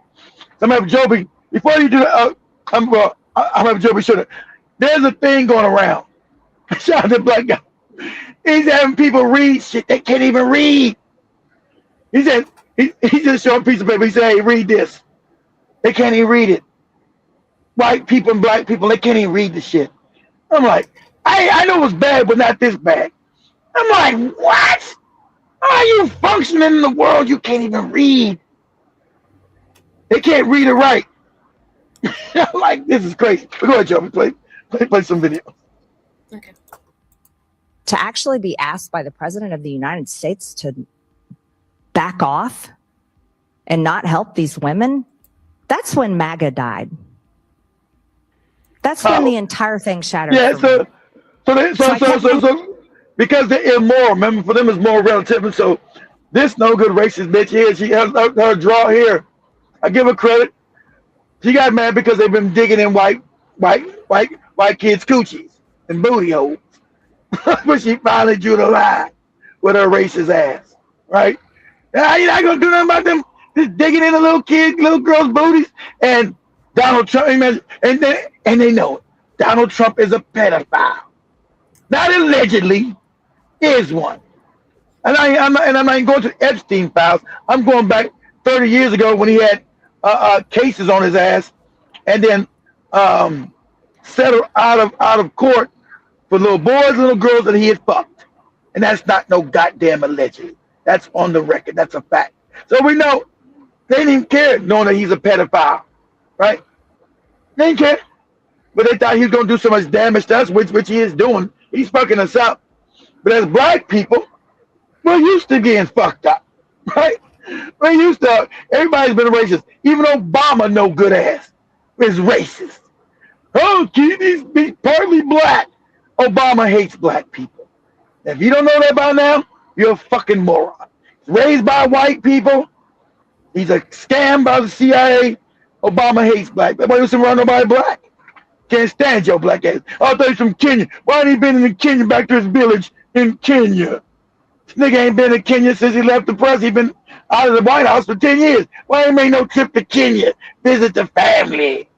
So I'm going to have Joby, before you do that, I'm going to have Joby show that. There's a thing going around. Shout out to black guy. He's having people read shit they can't even read. He said, he just showed a piece of paper. He said, hey, read this. They can't even read it. White people and black people, they can't even read the shit. I'm like, I know it's bad, but not this bad. I'm like, what? How are you functioning in the world you can't even read? They can't read or write. I'm like, this is crazy. But go ahead, Joe. Play some video. Okay. To actually be asked by the President of the United States to back off and not help these women, that's when MAGA died. That's when the entire thing shattered. Yeah, so because they're immoral. Remember, for them it's more relative. And so this no good racist bitch here, she has her draw here. I give her credit. She got mad because they've been digging in white kids' coochies and booty holes. But she finally drew the line with her racist ass, right? Now, you're not gonna do nothing about them just digging in a little girls' booties. And Donald Trump, and they know it. Donald Trump is a pedophile. Not allegedly, is one. And I'm not even going to Epstein files. I'm going back 30 years ago when he had cases on his ass, and then settled out of court for little boys, little girls that he had fucked. And that's not no goddamn allegedly. That's on the record. That's a fact. So we know they didn't even care knowing that he's a pedophile, right? They didn't care. But they thought he was going to do so much damage to us, which he is doing. He's fucking us up. But as black people, we're used to getting fucked up, right? We're used to, everybody's been racist. Even Obama, no good ass, is racist. Oh, he's partly black. Obama hates black people. If you don't know that by now, you're a fucking moron. He's raised by white people. He's a scam by the CIA. Obama hates black. That's why he doesn't run nobody black. Can't stand your black ass. I thought he's from Kenya. Why ain't he been in Kenya, back to his village in Kenya? This nigga ain't been in Kenya since he left the press. He's been out of the White House for 10 years. Why ain't made no trip to Kenya? Visit the family.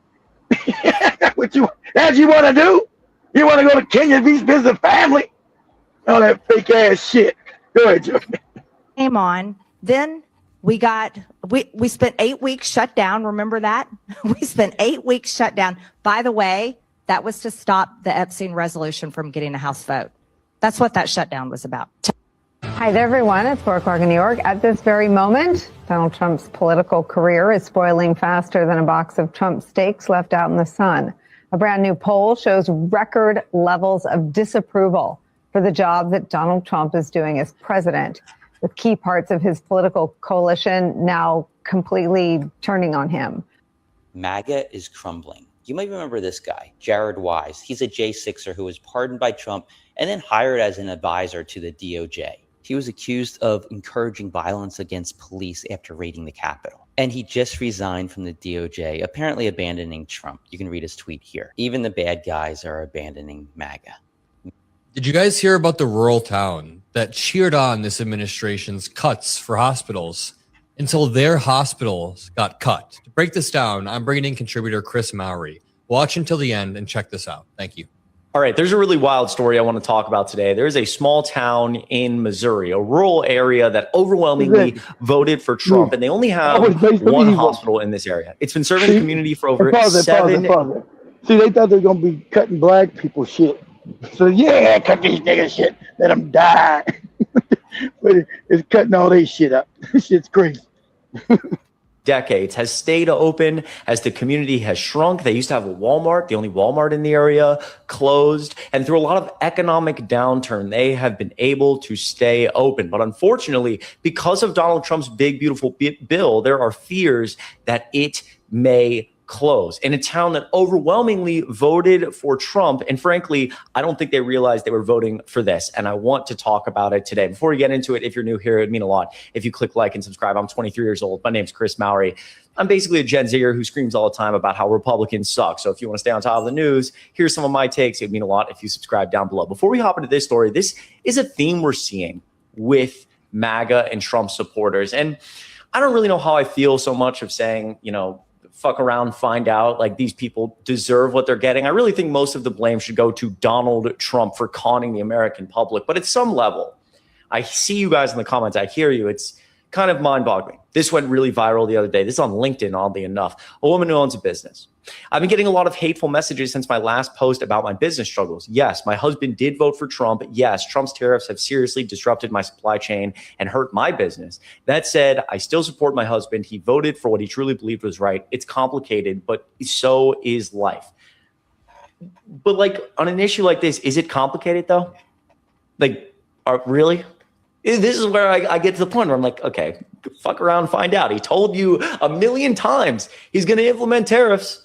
That's what you want to do? You want to go to Kenya, visit family? All that fake ass shit. Go ahead, Joe. Came on. Then we spent 8 weeks shut down. Remember that? We spent 8 weeks shut down. By the way, that was to stop the Epstein resolution from getting a House vote. That's what that shutdown was about. Hi there, everyone. It's 4 o'clock in New York. At this very moment, Donald Trump's political career is spoiling faster than a box of Trump steaks left out in the sun. A brand new poll shows record levels of disapproval for the job that Donald Trump is doing as president, with key parts of his political coalition now completely turning on him. MAGA is crumbling. You might remember this guy, Jared Wise. He's a J6er who was pardoned by Trump and then hired as an advisor to the DOJ. He was accused of encouraging violence against police after raiding the Capitol. And he just resigned from the DOJ, apparently abandoning Trump. You can read his tweet here. Even the bad guys are abandoning MAGA. Did you guys hear about the rural town that cheered on this administration's cuts for hospitals until their hospitals got cut? To break this down, I'm bringing in contributor Chris Mowry. Watch until the end and check this out. Thank you. All right, there's a really wild story I want to talk about today. There's a small town in Missouri, a rural area that overwhelmingly voted for Trump, and they only have one hospital in this area. It's been serving the community for over 7 years. See, they thought they were going to be cutting black people shit. So, yeah, cut these niggas shit. Let them die. But it's cutting all this shit up. This shit's crazy. Decades has stayed open as the community has shrunk. They used to have a Walmart, the only Walmart in the area, closed. And through a lot of economic downturn, they have been able to stay open. But unfortunately, because of Donald Trump's big, beautiful bill, there are fears that it may close in a town that overwhelmingly voted for Trump. And frankly, I don't think they realized they were voting for this. And I want to talk about it today. Before we get into it, if you're new here, it'd mean a lot if you click like and subscribe. I'm 23 years old. My name's Chris Mowry. I'm basically a Gen Zer who screams all the time about how Republicans suck. So if you want to stay on top of the news, here's some of my takes. It'd mean a lot if you subscribe down below. Before we hop into this story, this is a theme we're seeing with MAGA and Trump supporters. And I don't really know how I feel so much of saying, fuck around, find out, like these people deserve what they're getting. I really think most of the blame should go to Donald Trump for conning the American public. But at some level, I see you guys in the comments. I hear you. It's kind of mind-boggling. This went really viral the other day. This is on LinkedIn, oddly enough. A woman who owns a business. I've been getting a lot of hateful messages since my last post about my business struggles. Yes, my husband did vote for Trump. Yes, Trump's tariffs have seriously disrupted my supply chain and hurt my business. That said, I still support my husband. He voted for what he truly believed was right. It's complicated, but so is life. But like on an issue like this, is it complicated though? Like, really? This is where I get to the point where I'm like, okay, fuck around, find out. He told you a million times he's going to implement tariffs.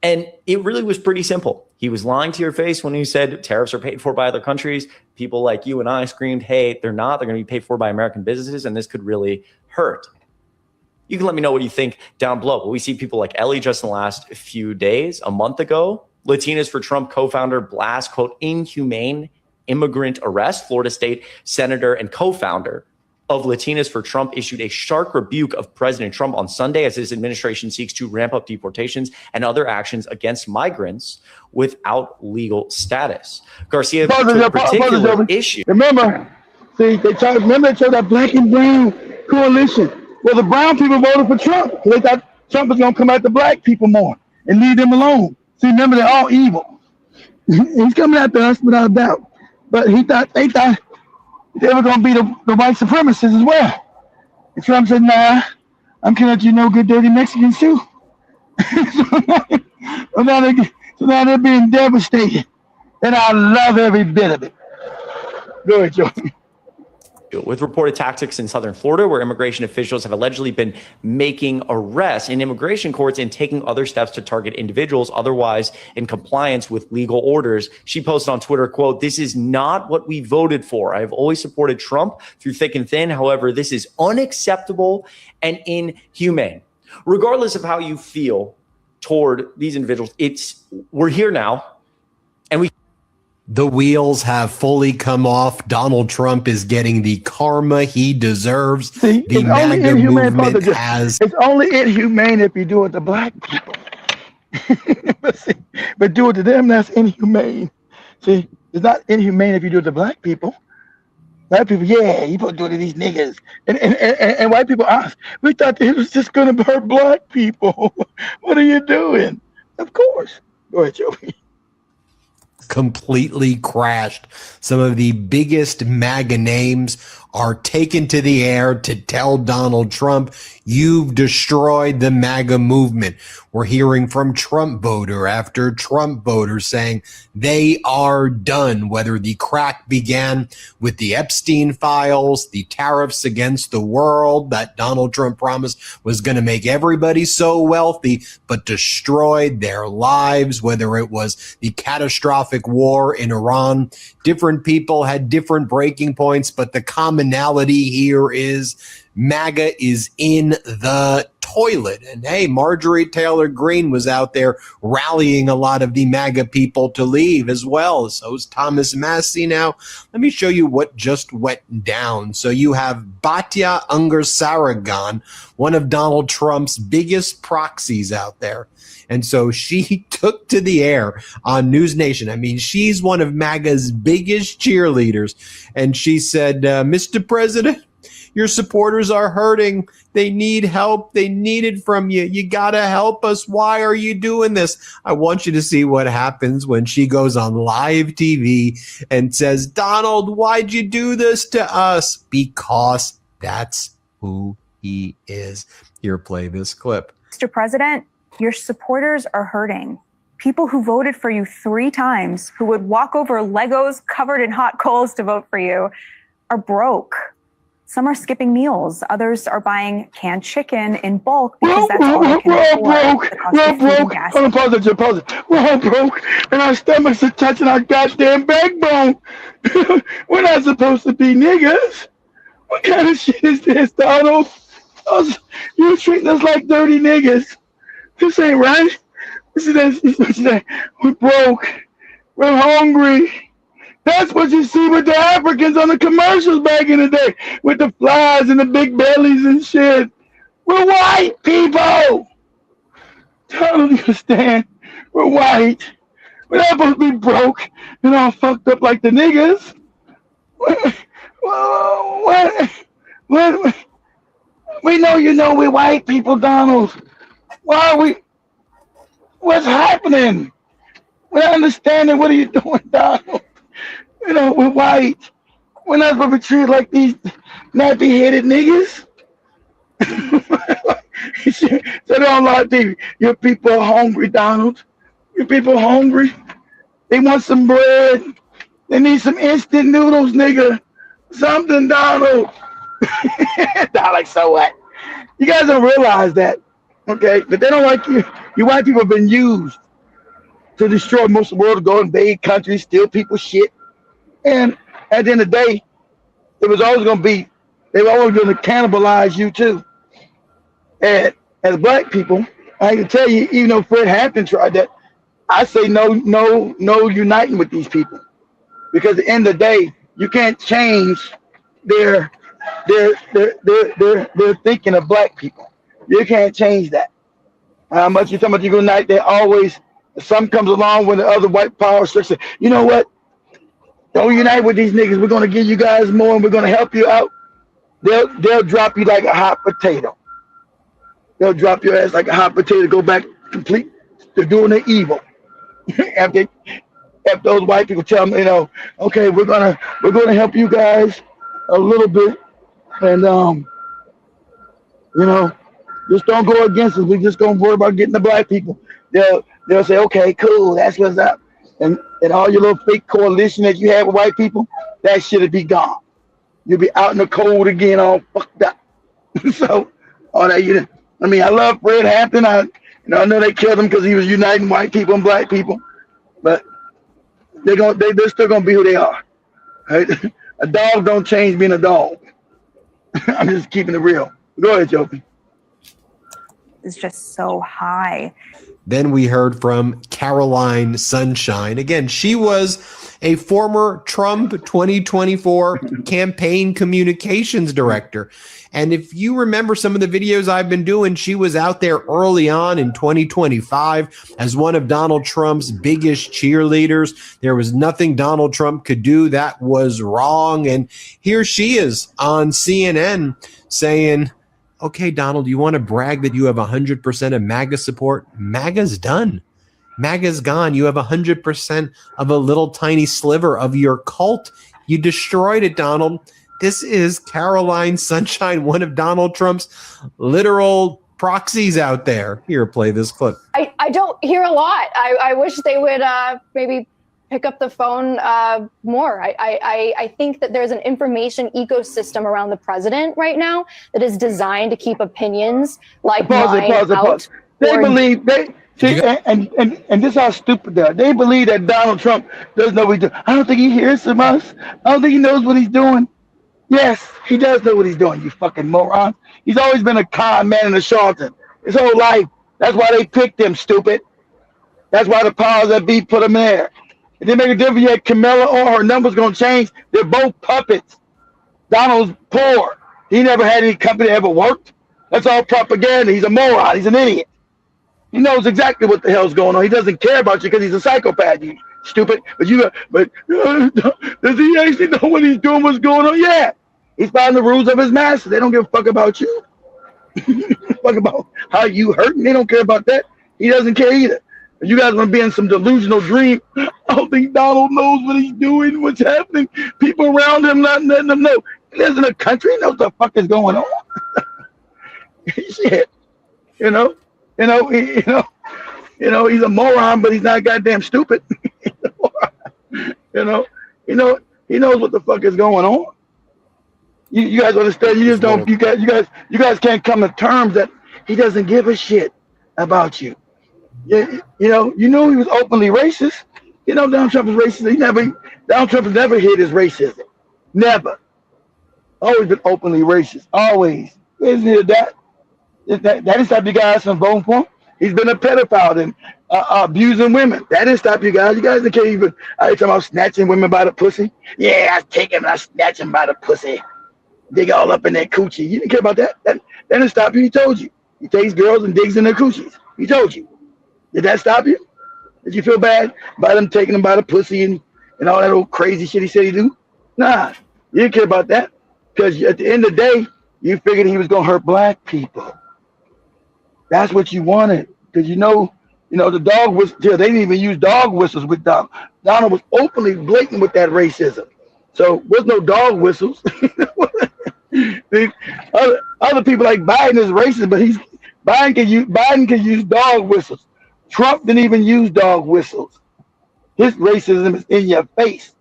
And it really was pretty simple. He was lying to your face when he said tariffs are paid for by other countries. People like you and I screamed, hey, they're not. They're going to be paid for by American businesses, and this could really hurt. You can let me know what you think down below. But we see people like Ellie just in the last few days, a month ago. Latinas for Trump co-founder blast, quote, inhumane immigrant arrest. Florida State Senator and co-founder of Latinas for Trump issued a stark rebuke of President Trump on Sunday as his administration seeks to ramp up deportations and other actions against migrants without legal status. Garcia took a particular issue. Remember they chose that black and brown coalition. Well, the brown people voted for Trump. They thought Trump was going to come after black people more and leave them alone. See, remember, they're all evil. He's coming after us without a doubt. But they thought they were going to be the white supremacists as well. And Trump said, nah, I'm coming at you no good, dirty Mexicans too. so now they're being devastated. And I love every bit of it. Go ahead, Joe. With reported tactics in southern Florida, where immigration officials have allegedly been making arrests in immigration courts and taking other steps to target individuals otherwise in compliance with legal orders. She posted on Twitter, quote, this is not what we voted for. I have always supported Trump through thick and thin. However, this is unacceptable and inhumane. Regardless of how you feel toward these individuals, we're here now, and we. The wheels have fully come off. Donald Trump is getting the karma he deserves. See, the MAGA movement has. It's only inhumane if you do it to black people. but do it to them, that's inhumane. See, it's not inhumane if you do it to black people. White people, yeah, you supposed to do it to these niggas. And white people, we thought that it was just going to hurt black people. What are you doing? Of course. Go ahead, Joey. Completely crashed. Some of the biggest MAGA names are taken to the air to tell Donald Trump, you've destroyed the MAGA movement. We're hearing from Trump voter after Trump voter saying they are done, whether the crack began with the Epstein files, the tariffs against the world that Donald Trump promised was going to make everybody so wealthy, but destroyed their lives, whether it was the catastrophic war in Iran. Different people had different breaking points, but the commonality here is MAGA is in the toilet. And hey, Marjorie Taylor Greene was out there rallying a lot of the MAGA people to leave as well. So is Thomas Massie now. Let me show you what just went down. So you have Batya Ungar-Sarragan, one of Donald Trump's biggest proxies out there. And so she took to the air on News Nation. I mean, she's one of MAGA's biggest cheerleaders. And she said, Mr. President, your supporters are hurting. They need help. They need it from you. You got to help us. Why are you doing this? I want you to see what happens when she goes on live TV and says, Donald, why'd you do this to us? Because that's who he is. Here, play this clip. Mr. President, your supporters are hurting. People who voted for you 3 times, who would walk over Legos covered in hot coals to vote for you, are broke. Some are skipping meals. Others are buying canned chicken in bulk because that's all they can afford. We're broke. Hold on, pause it. We're all broke, and our stomachs are touching our goddamn backbone. We're not supposed to be niggas. What kind of shit is this, Donald? You're treating us like dirty niggas. This ain't right. This is we're broke. We're hungry. That's what you see with the Africans on the commercials back in the day, with the flies and the big bellies and shit. We're white people. Don't understand. We're white. We're not supposed to be broke and all fucked up like the niggas. What? We know you know we're white people, Donald. Why are we? What's happening? We're not understanding. What are you doing, Donald? You know, we're white. We're not supposed to be treated like these nappy-headed niggas. So they're on live TV. Your people are hungry, Donald. Your people are hungry. They want some bread. They need some instant noodles, nigga. Something, Donald. Like, so what? You guys don't realize that, okay? But they don't like you. You white people have been used to destroy most of the world, to go invade countries, steal people's shit. And at the end of the day, it was always going to be, they were always going to cannibalize you too. And as black people, I can tell you, even though Fred Hampton tried that, I say no uniting with these people. Because at the end of the day, you can't change their thinking of black people. You can't change that. How much you talking about you go unite, they always, some comes along when the other white power structure, you know what? Don't unite with these niggas. We're gonna give you guys more, and we're gonna help you out. They'll drop you like a hot potato. They'll drop your ass like a hot potato. Go back complete to doing the evil. After those white people tell them, you know, okay, we're gonna help you guys a little bit, and you know, just don't go against us. We're just gonna worry about getting the black people. They'll say, okay, cool, that's what's up. And all your little fake coalition that you have with white people, that shit'll be gone. You'll be out in the cold again, all fucked up. So, all that I mean, I love Fred Hampton. I know they killed him because he was uniting white people and black people, but they're still gonna be who they are. Right? A dog don't change being a dog. I'm just keeping it real. Go ahead, Jovi. is just so high. Then we heard from Caroline Sunshine. Again, she was a former Trump 2024 campaign communications director. And if you remember some of the videos I've been doing, she was out there early on in 2025 as one of Donald Trump's biggest cheerleaders. There was nothing Donald Trump could do that was wrong. And here she is on CNN saying, okay, Donald, you want to brag that you have 100% of MAGA support? MAGA's done. MAGA's gone. You have 100% of a little tiny sliver of your cult. You destroyed it, Donald. This is Caroline Sunshine, one of Donald Trump's literal proxies out there. Here, play this clip. I don't hear a lot. I wish they would maybe pick up the phone more. I think that there's an information ecosystem around the president right now that is designed to keep opinions like mine out. They believe and this is how stupid they are. They believe that Donald Trump doesn't know what he's doing. I don't think he hears from us. I don't think he knows what he's doing. Yes, he does know what he's doing, you fucking moron. He's always been a con man and a charlatan his whole life. That's why they picked him, stupid. That's why the powers that be put him there. It didn't make a difference yet. Camilla or her numbers gonna change. They're both puppets. Donald's poor. He never had any company that ever worked. That's all propaganda. He's a moron. He's an idiot. He knows exactly what the hell's going on. He doesn't care about you because he's a psychopath. You stupid. But does he actually know what he's doing? What's going on? Yeah, he's following the rules of his master. They don't give a fuck about you. Fuck about how you hurting. They don't care about that. He doesn't care either. If you guys want to be in some delusional dream, I don't think Donald knows what he's doing, what's happening. People around him not letting him know. He lives in a country, he knows what the fuck is going on. Shit, he's a moron, but he's not goddamn stupid. He knows what the fuck is going on. You guys understand? You just don't. You guys can't come to terms that he doesn't give a shit about you. You know he was openly racist. Donald Trump is racist. Donald Trump has never hid his racism. Never. Always been openly racist. Always. Isn't it that? That didn't stop you guys from voting for him. He's been a pedophile and abusing women. That didn't stop you guys. You guys can't even. Are you talking about snatching women by the pussy? Yeah, I take him and I snatch him by the pussy. Dig all up in that coochie. You didn't care about that. That didn't stop you. He told you. He takes girls and digs in their coochies. He told you. Did that stop you? Did you feel bad about him taking them by the pussy and all that old crazy shit he said he do? Nah, you didn't care about that because at the end of the day, you figured he was gonna hurt black people. That's what you wanted because the dog whistle. They didn't even use dog whistles with Donald. Donald was openly blatant with that racism. So there's no dog whistles. Other people like Biden is racist, but Biden can use dog whistles. Trump didn't even use dog whistles. His racism is in your face.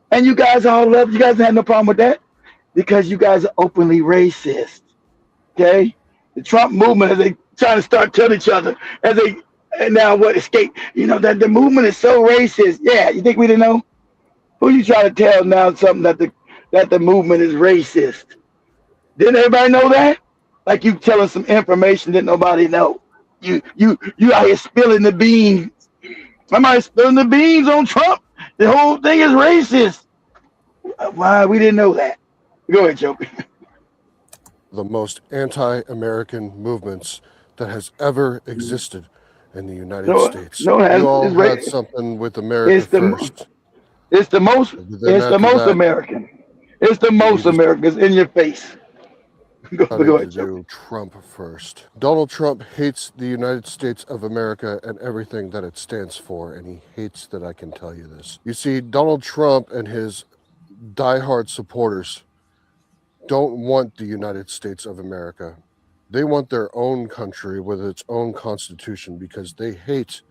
And you guys all love, you guys had no problem with that because you guys are openly racist. Okay? The Trump movement, as they trying to start telling each other, escape. That the movement is so racist. Yeah, you think we didn't know? Who you trying to tell now something that the movement is racist? Didn't everybody know that? Like you telling some information that nobody know. You out here spilling the beans. Somebody spilling the beans on Trump. The whole thing is racist. Why we didn't know that? Go ahead, Joe. The most anti-American movements that has ever existed in the United States. You all had something with America first. It's the most American. It's the most American. It's in your face. Go ahead, do Trump first. Donald Trump hates the United States of America and everything that it stands for, and he hates that I can tell you this. You see, Donald Trump and his diehard supporters don't want the United States of America. They want their own country with its own constitution because they hate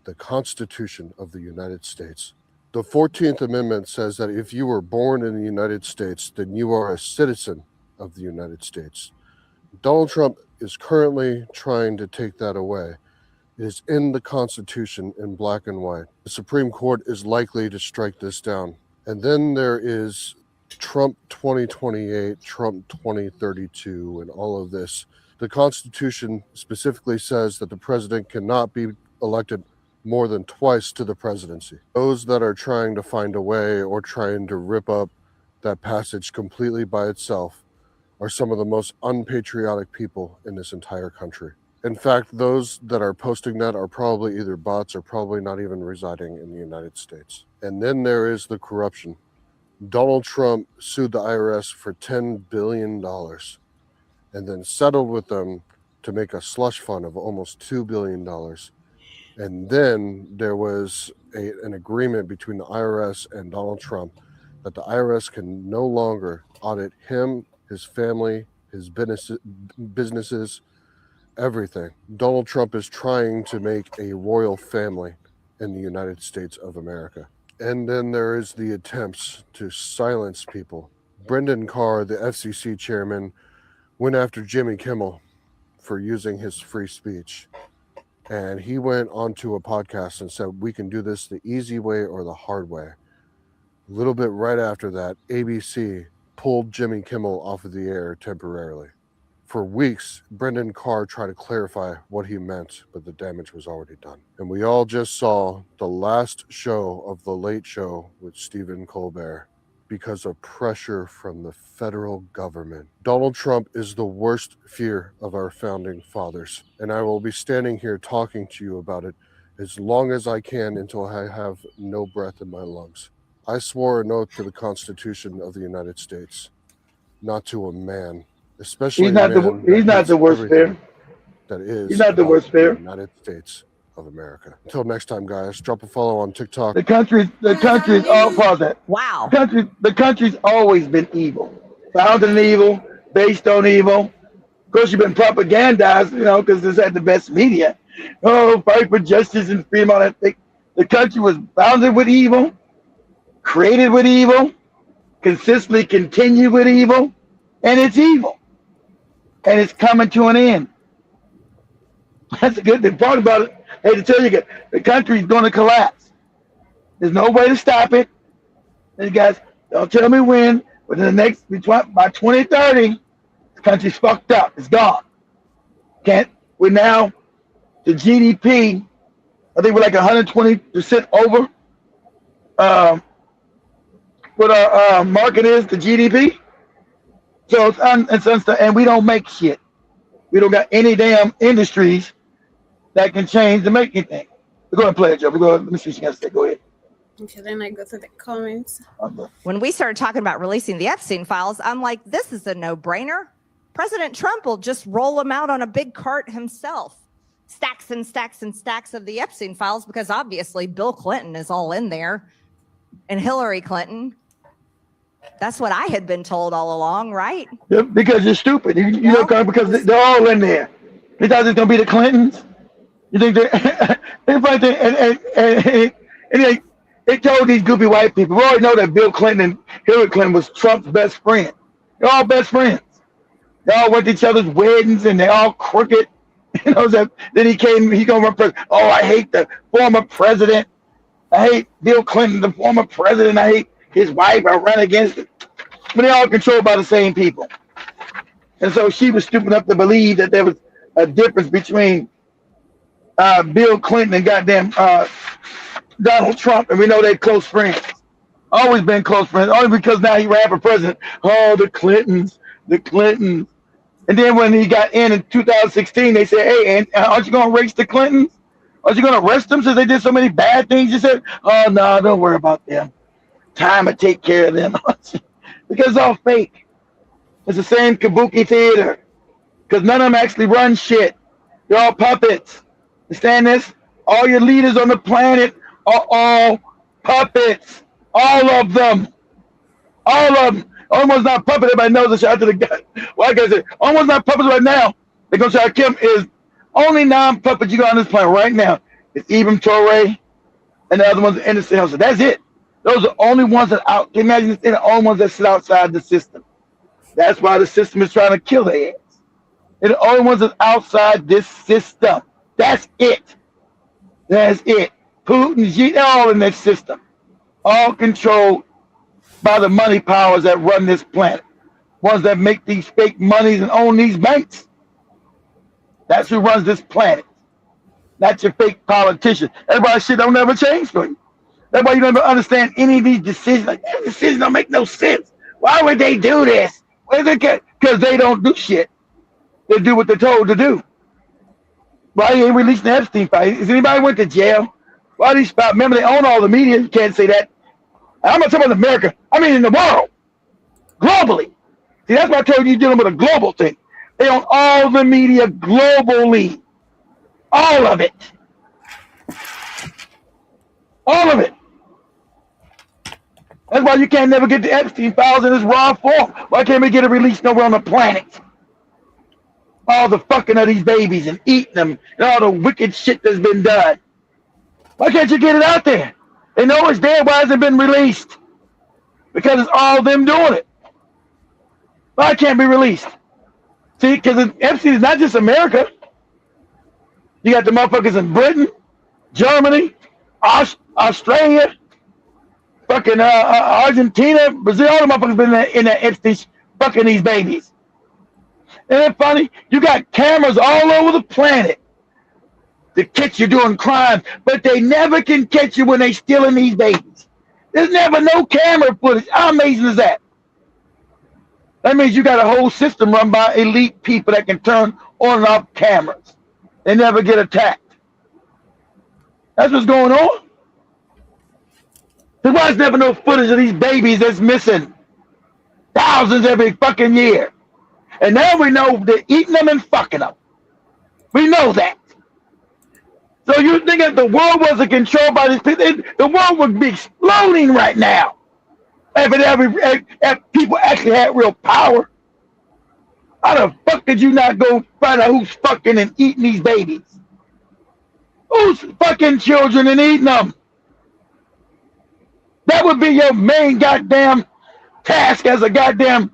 the Constitution of the United States. The 14th Amendment says that if you were born in the United States, then you are a citizen of the United States. Donald Trump is currently trying to take that away. It is in the Constitution in black and white. The Supreme Court is likely to strike this down. And then there is Trump 2028, Trump 2032, and all of this. The Constitution specifically says that the president cannot be elected more than twice to the presidency. Those that are trying to find a way or trying to rip up that passage completely by itself are some of the most unpatriotic people in this entire country. In fact, those that are posting that are probably either bots or probably not even residing in the United States. And then there is the corruption. Donald Trump sued the IRS for $10 billion and then settled with them to make a slush fund of almost $2 billion. And then there was an agreement between the IRS and Donald Trump that the IRS can no longer audit him, his family, his businesses, everything. Donald Trump is trying to make a royal family in the United States of America. And then there is the attempts to silence people. Brendan Carr, the FCC chairman, went after Jimmy Kimmel for using his free speech. And he went onto a podcast and said, we can do this the easy way or the hard way. A little bit right after that, ABC pulled Jimmy Kimmel off of the air temporarily. For weeks, Brendan Carr tried to clarify what he meant, but the damage was already done. And we all just saw the last show of The Late Show with Stephen Colbert because of pressure from the federal government. Donald Trump is the worst fear of our founding fathers, and I will be standing here talking to you about it as long as I can until I have no breath in my lungs. I swore an oath to the Constitution of the United States, not to a man, especially he's not the worst fear. That is, he's not the worst fear. The United States of America. Until next time, guys, drop a follow on TikTok. The country's all pause that. Wow. The country's always been evil, founded in evil, based on evil. Of course, you've been propagandized, because it's had the best media. Oh, fight for justice and freedom, all that thing. The country was founded with evil, created with evil, consistently continued with evil, and it's evil. And it's coming to an end. That's a good thing. Part about it, I hate to tell you, the country's going to collapse. There's no way to stop it. And you guys, don't tell me when, but in the next, by 2030, the country's fucked up. It's gone. We're now, the GDP, I think we're like 120% over what our market is, the GDP. So it's and we don't make shit. We don't got any damn industries that can change to make anything. Go ahead and play it, Joe. Let me see what she has to say. Go ahead. Okay, then I go through the comments. When we started talking about releasing the Epstein files, I'm like, this is a no-brainer. President Trump will just roll them out on a big cart himself. Stacks and stacks and stacks of the Epstein files, because obviously Bill Clinton is all in there and Hillary Clinton. That's what I had been told all along, right? Yeah, because you're stupid. Because they're all in there. You thought it's going to be the Clintons? You think and they told these goofy white people, we already know that Bill Clinton and Hillary Clinton was Trump's best friend. They're all best friends. They all went to each other's weddings and they're all crooked. Then he going to run president. Oh, I hate the former president. I hate Bill Clinton, the former president. I hate his wife. I ran against it. But they're all controlled by the same people. And so she was stupid enough to believe that there was a difference between Bill Clinton and goddamn Donald Trump, and we know they're close friends. Always been close friends, only because now he ran for president. Oh, the Clintons. And then when he got in 2016, they said, hey, aren't you going to erase the Clintons? Aren't you going to arrest them since they did so many bad things? He said, oh, no, don't worry about them. Time to take care of them. Because it's all fake. It's the same kabuki theater. Because none of them actually run shit. They're all puppets. Understand this? All your leaders on the planet are all puppets. All of them. All of them. Almost not puppet. Everybody knows the shot to the guy. Well, I gotta say, almost not puppets right now. They're gonna try to kill him. Is only non-puppets you got on this planet right now. It's Ibn Torre and the other ones in the house. So that's it. Those are the only ones that out. Can you imagine they're the only ones that sit outside the system. That's why the system is trying to kill their ass. They're the only ones that's outside this system. That's it. That's it. Putin, they're all in that system. All controlled by the money powers that run this planet. Ones that make these fake monies and own these banks. That's who runs this planet. Not your fake politician. Everybody shit don't never change for you. That's why you don't understand any of these decisions. Like, these decisions don't make no sense. Why would they do this? Because they don't do shit. They do what they're told to do. Why you ain't releasing the Epstein file? Has anybody went to jail? Why these files? Remember, they own all the media. You can't say that. I'm not talking about America. I mean in the world. Globally. See, that's why I told you you're dealing with a global thing. They own all the media globally. All of it. All of it. That's why you can't never get the Epstein files in its raw form. Why can't we get it released nowhere on the planet? All the fucking of these babies and eating them and all the wicked shit that's been done. Why can't you get it out there? They know it's there. Why hasn't it been released? Because it's all them doing it. Why can't it be released? See, because Epstein is not just America. You got the motherfuckers in Britain, Germany, Australia, fucking Argentina, Brazil. All the motherfuckers been in that Epstein fucking these babies. Isn't it funny? You got cameras all over the planet to catch you doing crimes, but they never can catch you when they stealing these babies. There's never no camera footage. How amazing is that? That means you got a whole system run by elite people that can turn on and off cameras. They never get attacked. That's what's going on. There's why there's never no footage of these babies that's missing. Thousands every fucking year. And now we know they're eating them and fucking them. We know that. So you think if the world wasn't controlled by these people, the world would be exploding right now. If people actually had real power. How the fuck did you not go find out who's fucking and eating these babies? Who's fucking children and eating them? That would be your main goddamn task as a goddamn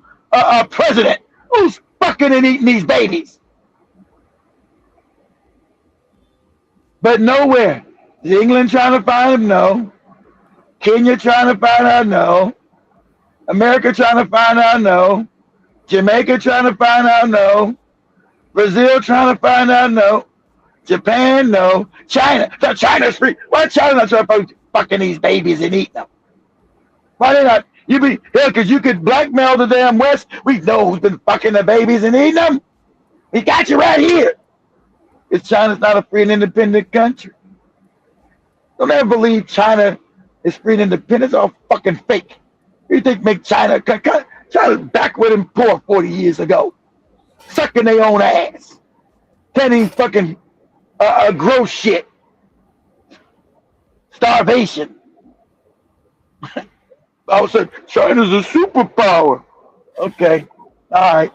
president. Who's fucking and eating these babies? But nowhere. Is England trying to find them? No. Kenya trying to find out? No. America trying to find out? No. Jamaica trying to find out? No. Brazil trying to find out? No. Japan? No. China. So China's free. Why China not trying to fucking these babies and eating them? Why they not? You be here because you could blackmail the damn West. We know who's been fucking the babies and eating them. We got you right here. Because China's not a free and independent country. Don't ever believe China is free and independent. It's all fucking fake. You think make China backward and poor 40 years ago, sucking their own ass, can't even fucking grow shit, starvation. I was saying China's a superpower. Okay, all right,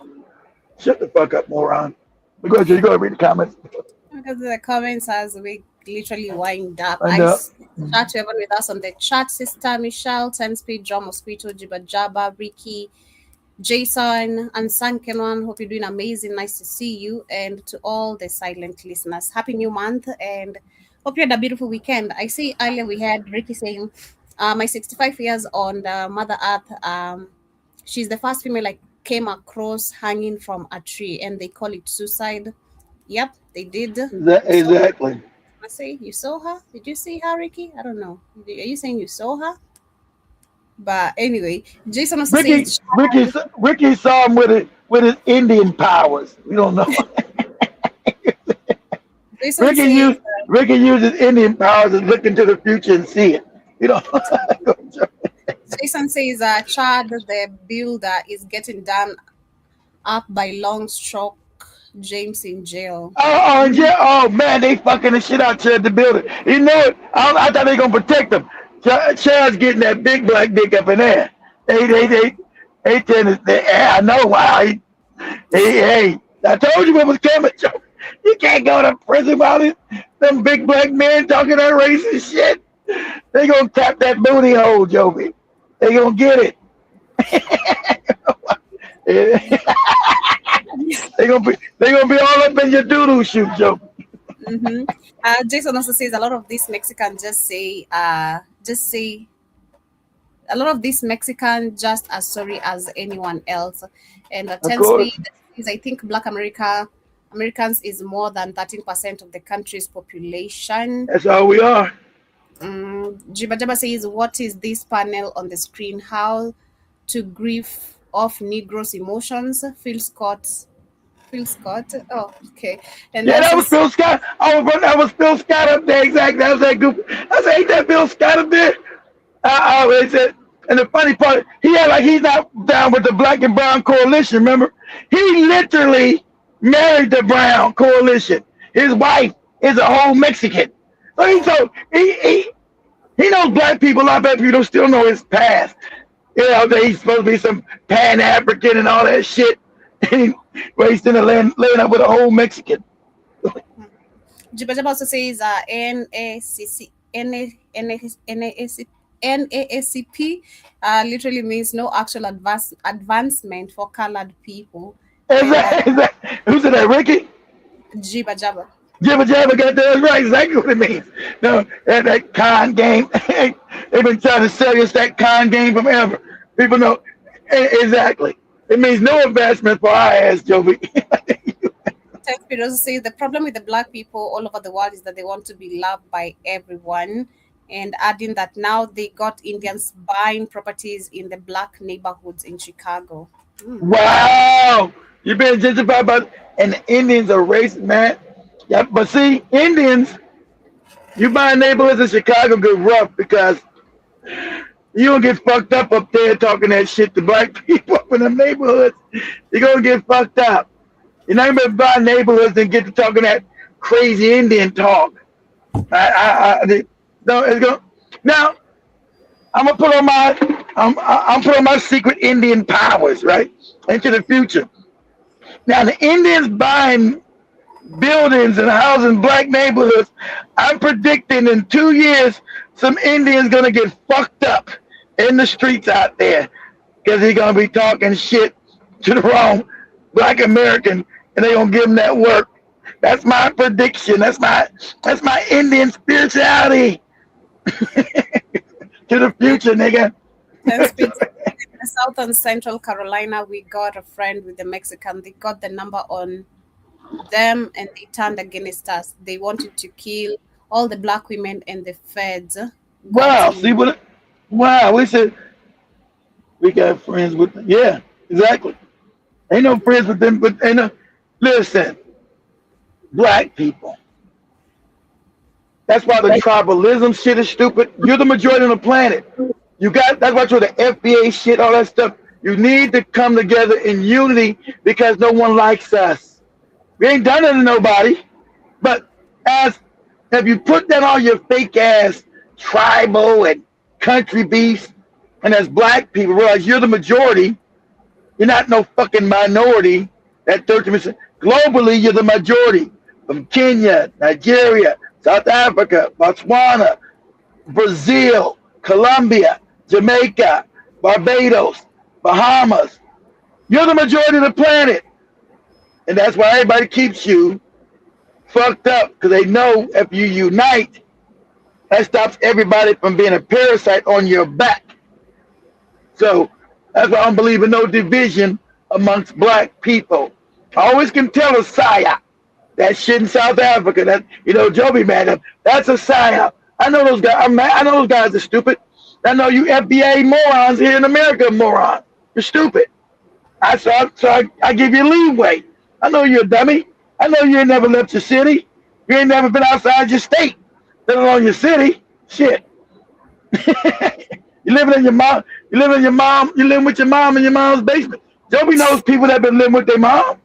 shut the fuck up, moron. You go ahead and read the comments. Because the comments as we literally wind up. Wind up. Start to everyone with us on the chat. Sister Michelle, 10 Speed, John Mosquito, Jiba Jabba, Ricky, Jason, and Sankenon. Hope you're doing amazing. Nice to see you. And to all the silent listeners, happy new month and hope you had a beautiful weekend. I see earlier we had Ricky saying, my 65 years on the Mother Earth, she's the first female I came across hanging from a tree, and they call it suicide. Yep, they did. Exactly. I say, you saw her? Did you see her, Ricky? I don't know. Are you saying you saw her? But anyway, Jason also says Ricky saw him with his Indian powers. We don't know. Ricky uses Indian powers and look into the future and see it. You know. Jason says Chad, the builder, is getting done up by long stroke James in jail. Oh man, they fucking the shit out Chad the builder. You know it. I thought they gonna protect him. Chad's getting that big black dick up in there. They I know why. Hey, I told you what was coming. You can't go to prison while them big black men talking that racist shit. They gonna tap that booty hole, Joby. They gonna get it. They gonna be all up in your doodle shoot, Joe. Mm-hmm. Jason also says a lot of these Mexicans just say a lot of these Mexicans just as sorry as anyone else. And 10 Speed is, I think Black America Americans is more than 13% of the country's population. That's all we are. Jiba Jaba says, what is this panel on the screen? How to grieve off Negroes' emotions? Phil Scott. Oh, okay. And Yeah, that also was Phil Scott. That was Phil Scott up there. Exactly. That was that group. I said, ain't that Phil Scott up there? They said, and the funny part, he had like he's not down with the Black and Brown Coalition. Remember, he literally married the Brown Coalition. His wife is a whole Mexican. So he knows black people. A lot of black people still know his past. You know, that he's supposed to be some Pan African and all that shit. Where he's in the land laying up with a whole Mexican. Jiba Jaba also says NAACP literally means no actual advancement for colored people. Who said that, Ricky? Jiba Jaba. Jiba Jaba got that right. Exactly what it means. No, that con game. They've been trying to sell us that con game from ever. People know exactly. It means no advancement for our ass, Joby. Text also says the problem with the black people all over the world is that they want to be loved by everyone. And adding that now they got Indians buying properties in the black neighborhoods in Chicago. Wow. You've been gentrified about, and the Indians are racist, man. Yeah, but see, Indians, you buy neighborhoods in Chicago get rough because you don't get fucked up there talking that shit to black people up in the neighborhoods. You're going to get fucked up. You're not going to buy neighborhoods and get to talking that crazy Indian talk. No, it's going. Now, I'm gonna put on I'm putting my secret Indian powers right into the future. Now, the Indians buying buildings and housing black neighborhoods. I'm predicting in 2 years, some Indians gonna get fucked up in the streets out there because he's gonna be talking shit to the wrong black American, and they gonna give him that work. That's my prediction. That's my Indian spirituality. To the future, nigga. In South and Central Carolina, we got a friend with the Mexican. They got the number on them and they turned against us. They wanted to kill all the black women and the feds. Wow, see what? Wow, we said we got friends with them. Yeah, exactly. Ain't no friends with them, but ain't no. Listen, black people. That's why the tribalism shit is stupid. You're the majority on the planet. That's why the FBA shit, all that stuff. You need to come together in unity because no one likes us. We ain't done it to nobody. But if you put that on your fake ass tribal and country beast, and as black people realize you're the majority, you're not no fucking minority. That 13%. Globally, you're the majority. From Kenya, Nigeria, South Africa, Botswana, Brazil, Colombia, Jamaica, Barbados, Bahamas. You're the majority of the planet. And that's why everybody keeps you fucked up, because they know if you unite, that stops everybody from being a parasite on your back. So that's why I don't believe in no division amongst black people. I always can tell a Saya. That shit in South Africa, that Joby man, that's a psyop. I know those guys. I know those guys are stupid. I know you FBA morons here in America, moron. You're stupid. I give you leeway. I know you're a dummy. I know you ain't never left your city. You ain't never been outside your state, let alone your city. Shit. You living with your mom. You living with your mom in your mom's basement. Joby knows people that been living with their mom.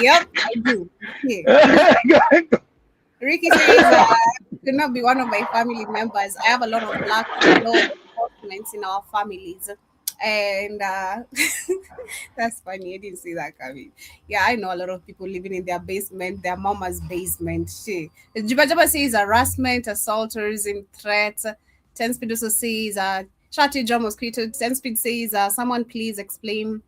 Yep, I do. Yeah. Ricky says, could not be one of my family members. I have a lot of black law enforcement in our families. And that's funny. I didn't see that coming. Yeah, I know a lot of people living in their basement, their mama's basement. Shit. Jiba Jaba says harassment, assaulters, and threats. 10 Speed also says, Shati John was created. 10 Speed says, someone please explain,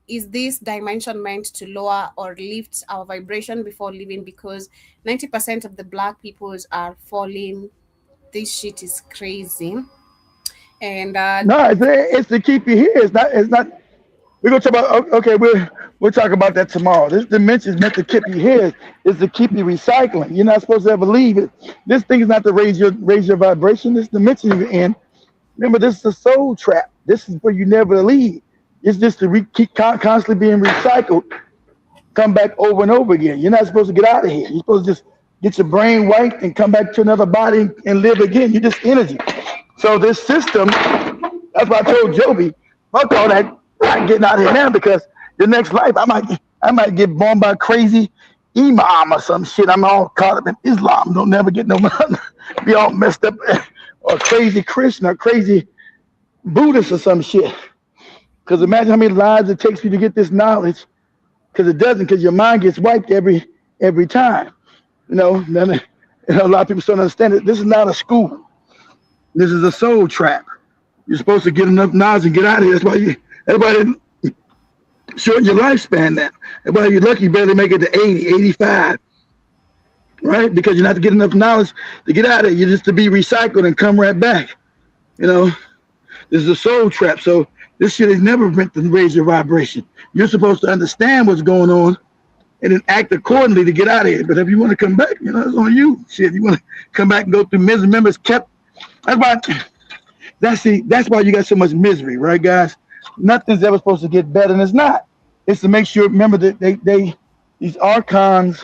is this dimension meant to lower or lift our vibration before leaving? Because 90% of the black peoples are falling. This shit is crazy. And No, it's to keep you here. It's not. We're gonna talk about. Okay, we'll talk about that tomorrow. This dimension is meant to keep you here. Is to keep you recycling. You're not supposed to ever leave it. This thing is not to raise your vibration. This dimension you're in. Remember, this is a soul trap. This is where you never leave. It's just to keep constantly being recycled. Come back over and over again. You're not supposed to get out of here. You're supposed to just get your brain wiped and come back to another body and live again. You're just energy. So this system, that's why I told Joby, fuck all that. I'm getting out of here now because the next life I might get born by crazy imam or some shit. I'm all caught up in Islam. Don't never get no money. Be all messed up, or crazy Christian or crazy Buddhist or some shit. Because imagine how many lives it takes you to get this knowledge. Because it doesn't. Because your mind gets wiped every time. You know, a lot of people don't understand it. This is not a school. This is a soul trap. You're supposed to get enough knowledge and get out of here. That's why everybody shorten your lifespan now. Everybody, you're lucky, you barely make it to 80, 85. Right? Because you're not to get enough knowledge to get out of it. You're just to be recycled and come right back. You know, this is a soul trap. So this shit is never meant to raise your vibration. You're supposed to understand what's going on and then act accordingly to get out of here. But if you want to come back, you know, it's on you. Shit, you want to come back and go through misery. Remember, it's kept. That's why you got so much misery, right, guys? Nothing's ever supposed to get better, and it's not. It's to make sure. Remember that these archons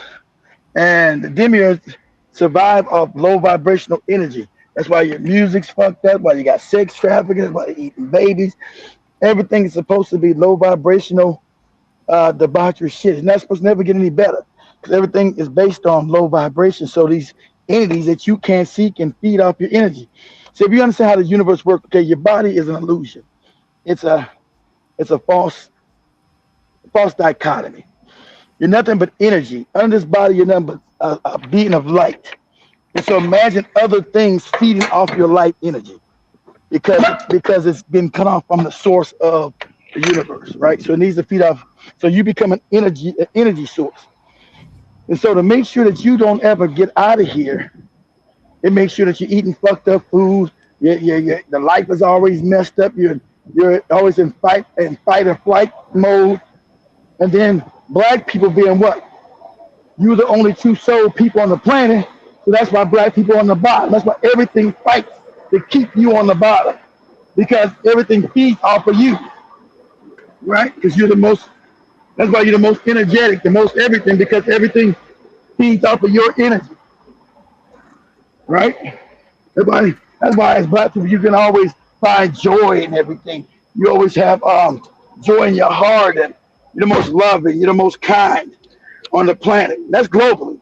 and the demiurges survive off low vibrational energy. That's why your music's fucked up. Why you got sex trafficking. That's why you're eating babies. Everything is supposed to be low vibrational, debauchery shit. It's not supposed to never get any better because everything is based on low vibration. So these entities that you can't see can feed off your energy. So if you understand how the universe works, okay, your body is an illusion. It's a false dichotomy. You're nothing but energy. Under this body, you're nothing but a being of light. And so imagine other things feeding off your light energy because it's been cut off from the source of the universe, right? So it needs to feed off. So you become an energy source. And so to make sure that you don't ever get out of here, it makes sure that you're eating fucked up food. The life is always messed up. You're always in fight or flight mode. And then black people being what? You're the only true soul people on the planet. So that's why black people are on the bottom. That's why everything fights to keep you on the bottom. Because everything feeds off of you. Right? Because that's why you're the most energetic, the most everything, because everything feeds off of your energy. Right? That's why as black people, you can always find joy in everything. You always have joy in your heart, and you're the most loving, you're the most kind on the planet. That's globally.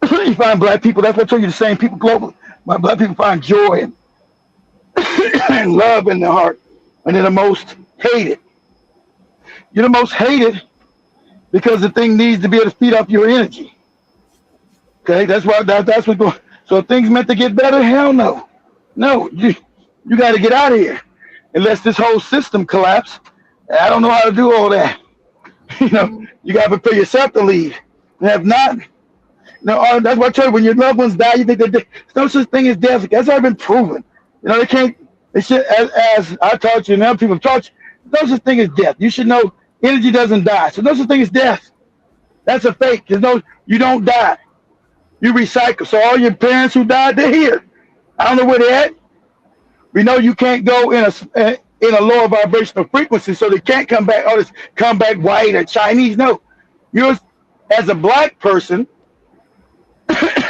You find black people, that's what I told you, the same people globally. My black people find joy and love in their heart, and they're the most hated. You're the most hated because the thing needs to be able to feed off your energy. Okay, that's what's going. So if things meant to get better, hell no. No, you got to get out of here. Unless this whole system collapse. I don't know how to do all that. You know, you got to prepare yourself to leave. And if not, no, that's what I tell you. When your loved ones die, you think that there's no such thing as death. That's already been proven. You know, they should, as I taught you and other people have taught you, no such thing as death. You should know energy doesn't die. So no such thing as death. That's a fake. You don't die. You recycle. So all your parents who died, they're here. I don't know where they're at. We know you can't go in a lower vibrational frequency, so they can't come back. Oh, come back white or Chinese. No, you're as a black person,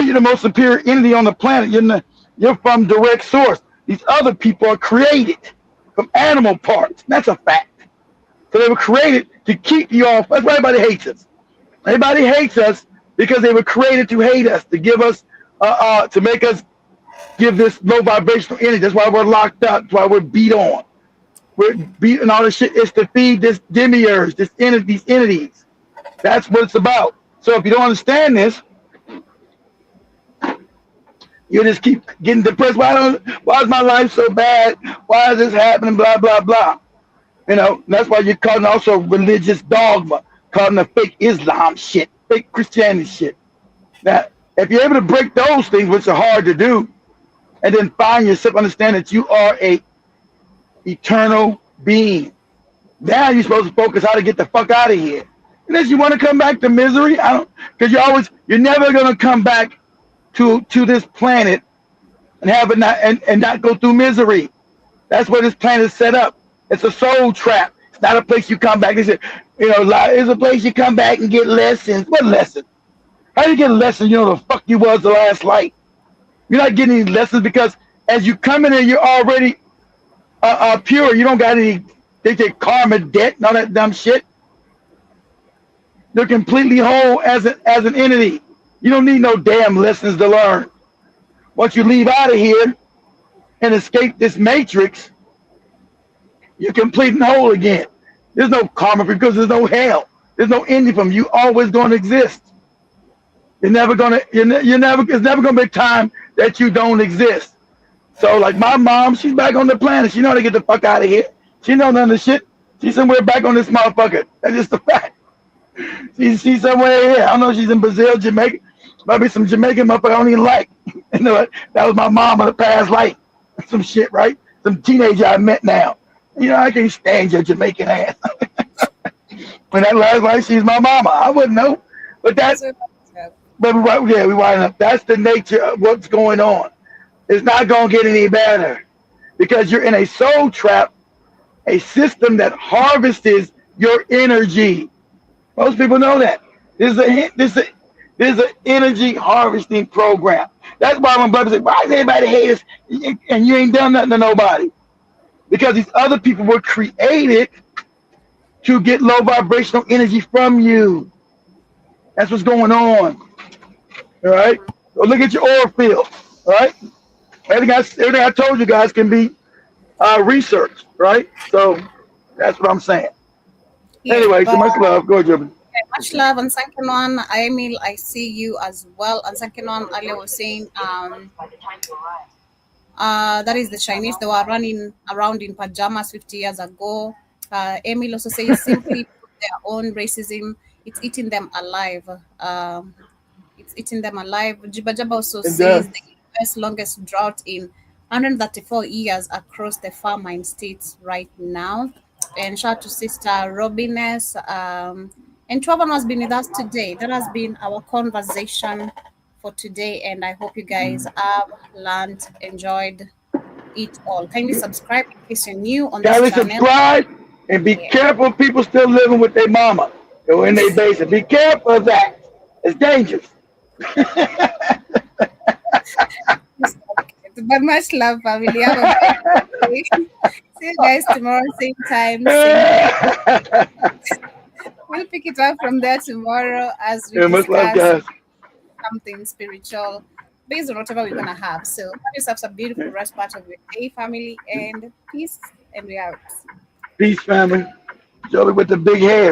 you're the most superior entity on the planet. You're from direct source. These other people are created from animal parts. That's a fact. So they were created to keep you off. That's why everybody hates us. Everybody hates us because they were created to hate us, to give us, to make us give this low vibrational energy. That's why we're locked up. That's why we're beat on. We're beating all this shit. It's to feed this demiurge, these entities. That's what it's about. So if you don't understand this, you just keep getting depressed. Why is my life so bad? Why is this happening? Blah, blah, blah. You know, that's why you're calling also religious dogma, calling the fake Islam shit, fake Christianity shit. Now, if you're able to break those things, which are hard to do, and then find yourself, understand that you are a eternal being. Now you're supposed to focus how to get the fuck out of here. Unless you want to come back to misery, because you're never gonna come back to this planet and have it and not go through misery. That's where this planet is set up. It's a soul trap. It's not a place you come back. They say, it's a place you come back and get lessons. What lesson? How do you get a lesson? You know the fuck you was the last light. You're not getting any lessons because as you come in there, you're already pure. You don't got any. They take karma debt and all that dumb shit. They're completely whole as an entity. You don't need no damn lessons to learn. Once you leave out of here and escape this matrix, you're complete and whole again. There's no karma because there's no hell. There's no ending from you. Always going to exist. It's never gonna be a time that you don't exist. So like my mom, she's back on the planet. She know how to get the fuck out of here. She know none of the shit. She's somewhere back on this motherfucker. That's just the fact. She's somewhere here. I don't know if she's in Brazil, Jamaica. Might be some Jamaican motherfucker I don't even like. You know what? That was my mom in the past life. Some shit, right? Some teenager I met now. I can't stand your Jamaican ass. When that last life, she's my mama. I wouldn't know. But we wind up. That's the nature of what's going on. It's not going to get any better because you're in a soul trap, a system that harvests your energy. Most people know that. This is an energy harvesting program. That's why my brother said, why does everybody hate us and you ain't done nothing to nobody? Because these other people were created to get low vibrational energy from you. That's what's going on. All right? So look at your aura field. All right? Everything I told you guys can be researched, right? So that's what I'm saying. Anyway, so much love. Go ahead, Jimmy. Much love. And second one, Emil, I see you as well. And second one, Ali was saying that is the Chinese. They were running around in pajamas 50 years ago. Emil also says simply put, their own racism, it's eating them alive. It's eating them alive. Jiba Jaba also says the US longest drought in 134 years across the farming states right now. And shout out to Sister Robiness. And Travan has been with us today. That has been our conversation for today. And I hope you guys have learned, enjoyed it all. Kindly subscribe in case you're new on this channel. Subscribe and be careful of people still living with their mama or in their basement. Be careful of that. It's dangerous. But much love, family. Have a great day. See you guys tomorrow, same time, same day. We'll pick it up from there tomorrow as we discuss something spiritual based on whatever we're gonna have. So have yourselves a beautiful rest part of your day, family, and peace. And we out. Peace, family. Joey with the big hair.